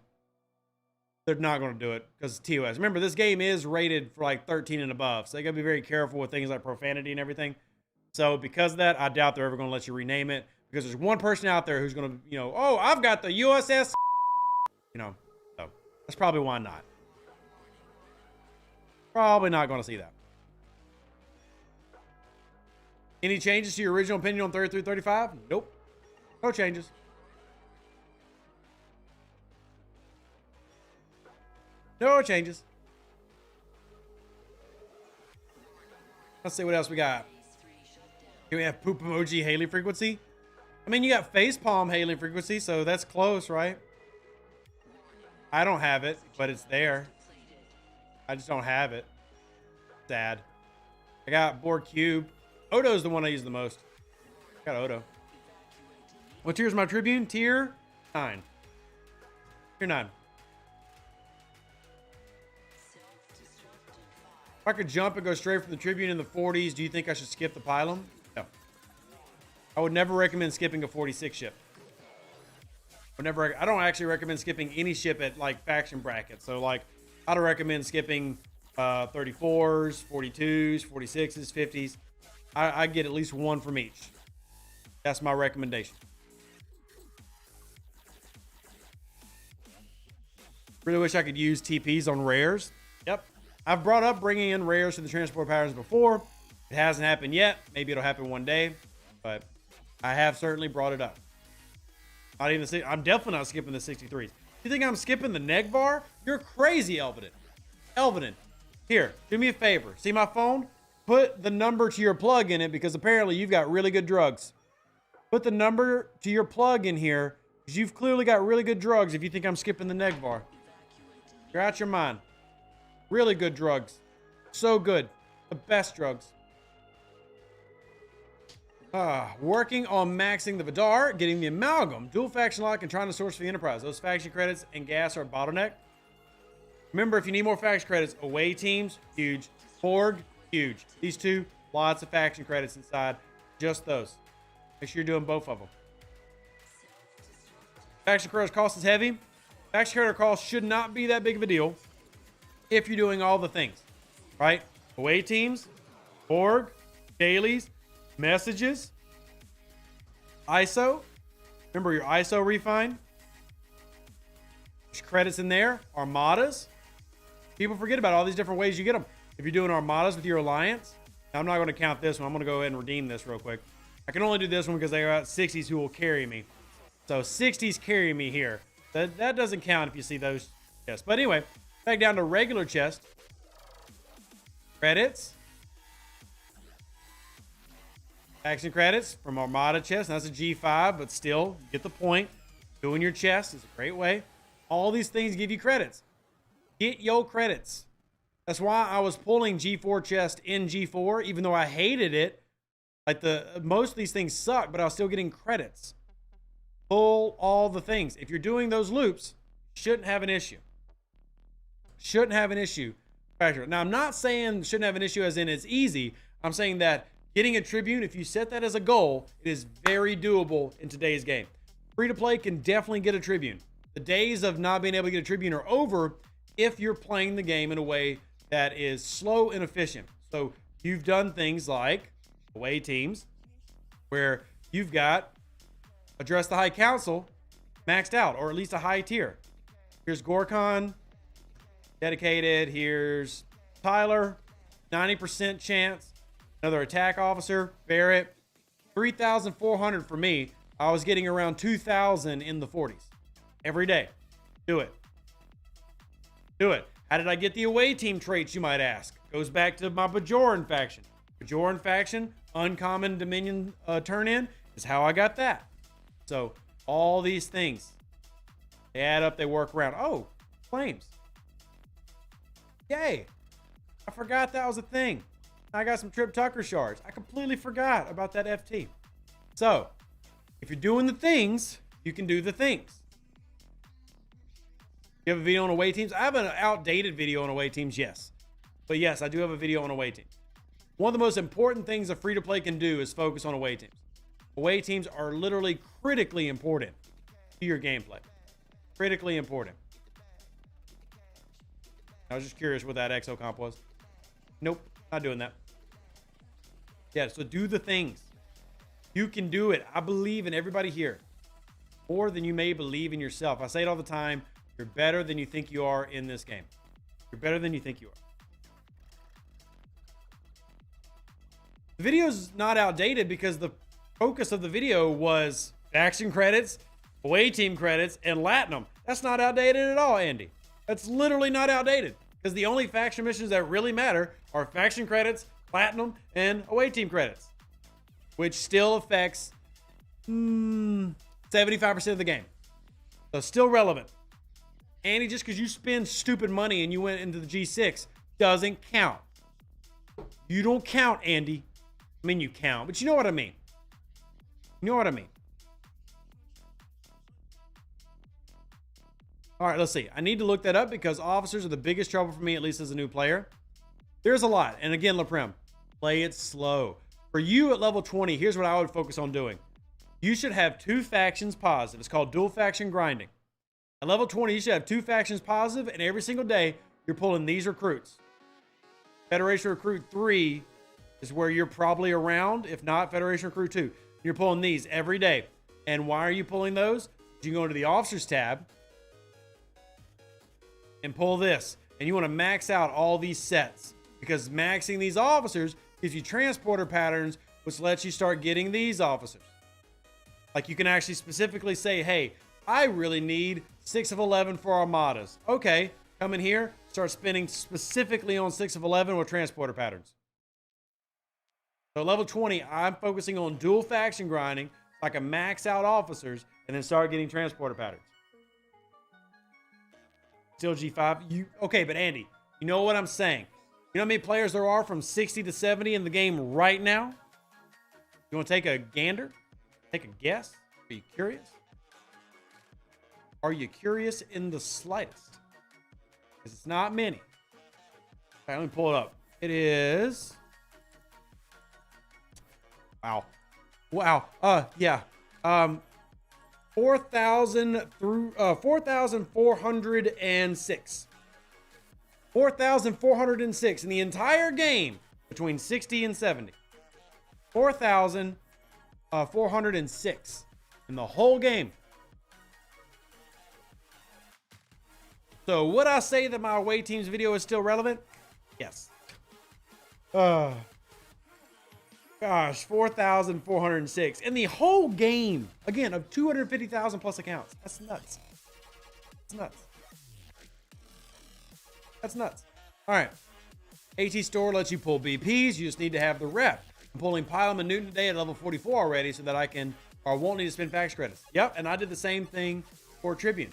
not going to do it because TOS. Remember, this game is rated for like 13 and above. So they got to be very careful with things like profanity and everything. So because of that, I doubt they're ever going to let you rename it because there's one person out there who's going to, oh, I've got the USS, so that's probably why not. Probably not going to see that. Any changes to your original opinion on 33, 35? Nope. No changes. No changes. Let's see what else we got. Here we have poop emoji hailing frequency. I mean, you got facepalm hailing frequency, so that's close, right? I don't have it, but it's there. I just don't have it. Sad. I got Borg Cube. Odo's the one I use the most. Got Odo. What tier is my Tribune? Tier 9. Tier 9. If I could jump and go straight from the Tribune in the 40s, do you think I should skip the Pylum? No. I would never recommend skipping a 46 ship. I don't actually recommend skipping any ship at like faction brackets. So like, I'd recommend skipping 34s, 42s, 46s, 50s. I get at least one from each. That's my recommendation. Really wish I could use TPs on rares. Yep. I've brought up bringing in rares to the transport patterns before. It hasn't happened yet. Maybe it'll happen one day, but I have certainly brought it up. I'm definitely not skipping the 63s. You think I'm skipping the neg bar? You're crazy, Elvedin. Elvedin, here, do me a favor. See my phone? Put the number to your plug in it because apparently you've got really good drugs. Put the number to your plug in here because you've clearly got really good drugs if you think I'm skipping the neg bar. You're out your mind. Really good drugs. So good. The best drugs. Working on maxing the Vidar, getting the Amalgam, dual faction lock, and trying to source for the Enterprise. Those faction credits and gas are a bottleneck. Remember, if you need more faction credits, away teams, huge. Borg, huge. These two, lots of faction credits inside. Just those. Make sure you're doing both of them. Faction credit cost is heavy. Faction credit cost should not be that big of a deal if you're doing all the things, right? Away teams, Borg, dailies, messages, ISO. Remember your ISO refine. There's credits in there. Armadas. People forget about all these different ways you get them. If you're doing armadas with your alliance, now I'm not going to count this one. I'm going to go ahead and redeem this real quick. I can only do this one because they got 60s who will carry me. So 60s carry me here. That doesn't count if you see those chests. But anyway, back down to regular chest. Credits. Action credits from Armada chest. That's a G5, but still, you get the point. Doing your chest is a great way. All these things give you credits. Get your credits. That's why I was pulling G4 chest in G4, even though I hated it. Like most of these things suck, but I was still getting credits. Pull all the things. If you're doing those loops, shouldn't have an issue. Shouldn't have an issue. Now, I'm not saying shouldn't have an issue as in it's easy. I'm saying that getting a Tribune, if you set that as a goal, it is very doable in today's game. Free to play can definitely get a Tribune. The days of not being able to get a Tribune are over if you're playing the game in a way that is slow and efficient. So you've done things like away teams where you've got Address the High Council maxed out, or at least a high tier. Here's Gorkon, dedicated. Here's Tyler, 90% chance. Another attack officer, Barrett, 3,400 for me. I was getting around 2,000 in the 40s every day. Do it. Do it. How did I get the away team traits, you might ask? Goes back to my Bajoran faction. Bajoran faction, uncommon Dominion turn-in is how I got that. So all these things, they add up, they work around. Oh, flames. Yay. I forgot that was a thing. I got some Trip Tucker shards. I completely forgot about that FT. So if you're doing the things, you can do the things. You have a video on away teams? I have an outdated video on away teams, yes. But yes, I do have a video on away teams. One of the most important things a free-to-play can do is focus on away teams. Away teams are literally critically important to your gameplay. Critically important. I was just curious what that exo comp was. Nope, not doing that. Yeah, so do the things. You can do it. I believe in everybody here more than you may believe in yourself. I say it all the time. You're better than you think you are in this game. You're better than you think you are. The video's not outdated because the focus of the video was faction credits, away team credits, and Latinum. That's not outdated at all, Andy. That's literally not outdated because the only faction missions that really matter are faction credits, Platinum, and away team credits, which still affects 75% of the game. So still relevant. Andy, just because you spend stupid money and you went into the G6 doesn't count. You don't count, Andy. I mean, you count, but you know what I mean. You know what I mean. All right, let's see. I need to look that up because officers are the biggest trouble for me, at least as a new player. There's a lot. And again, LaPrem, play it slow. For you at level 20, here's what I would focus on doing. You should have 2 factions positive. It's called dual faction grinding. At level 20, you should have 2 factions positive, and every single day, you're pulling these recruits. Federation Recruit 3 is where you're probably around. If not, Federation Recruit 2. You're pulling these every day. And why are you pulling those? You go into the Officers tab and pull this. And you want to max out all these sets. Because maxing these officers gives you transporter patterns, which lets you start getting these officers. Like you can actually specifically say, hey, I really need 6 of 11 for armadas. Okay, come in here, start spinning specifically on 6 of 11 with transporter patterns. So level 20, I'm focusing on dual faction grinding so I can max out officers and then start getting transporter patterns. Still G5. Okay, but Andy, you know what I'm saying? You know how many players there are from 60 to 70 in the game right now? You want to take a gander? Take a guess? Are you curious? Are you curious in the slightest? Because it's not many. All right, let me pull it up. It is... Wow. Yeah. 4,000 through 4,406. 4,406 in the entire game between 60 and 70. 4,406 in the whole game. So would I say that my away team's video is still relevant? Yes. Gosh, 4,406 in the whole game. Again, of 250,000 plus accounts. That's nuts. That's nuts. That's nuts. All right. AT Store lets you pull BPs. You just need to have the rep. I'm pulling Pilum and Newton today at level 44 already so that I can, or won't need to spend fax credits. Yep, and I did the same thing for Tribune.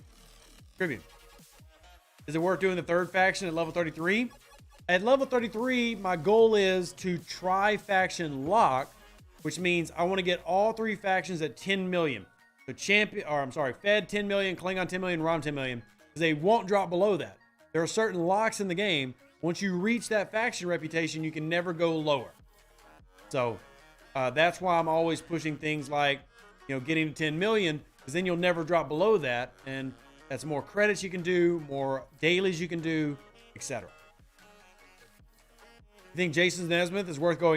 Is it worth doing the 3rd faction at level 33? At level 33, my goal is to try faction lock, which means I want to get all 3 factions at 10 million. So Fed 10 million, Klingon 10 million, Rom 10 million, because they won't drop below that. There are certain locks in the game. Once you reach that faction reputation, you can never go lower. So that's why I'm always pushing things like, getting to 10 million, because then you'll never drop below that. And that's more credits you can do, more dailies you can do, etc. You think Jason Nesmith is worth going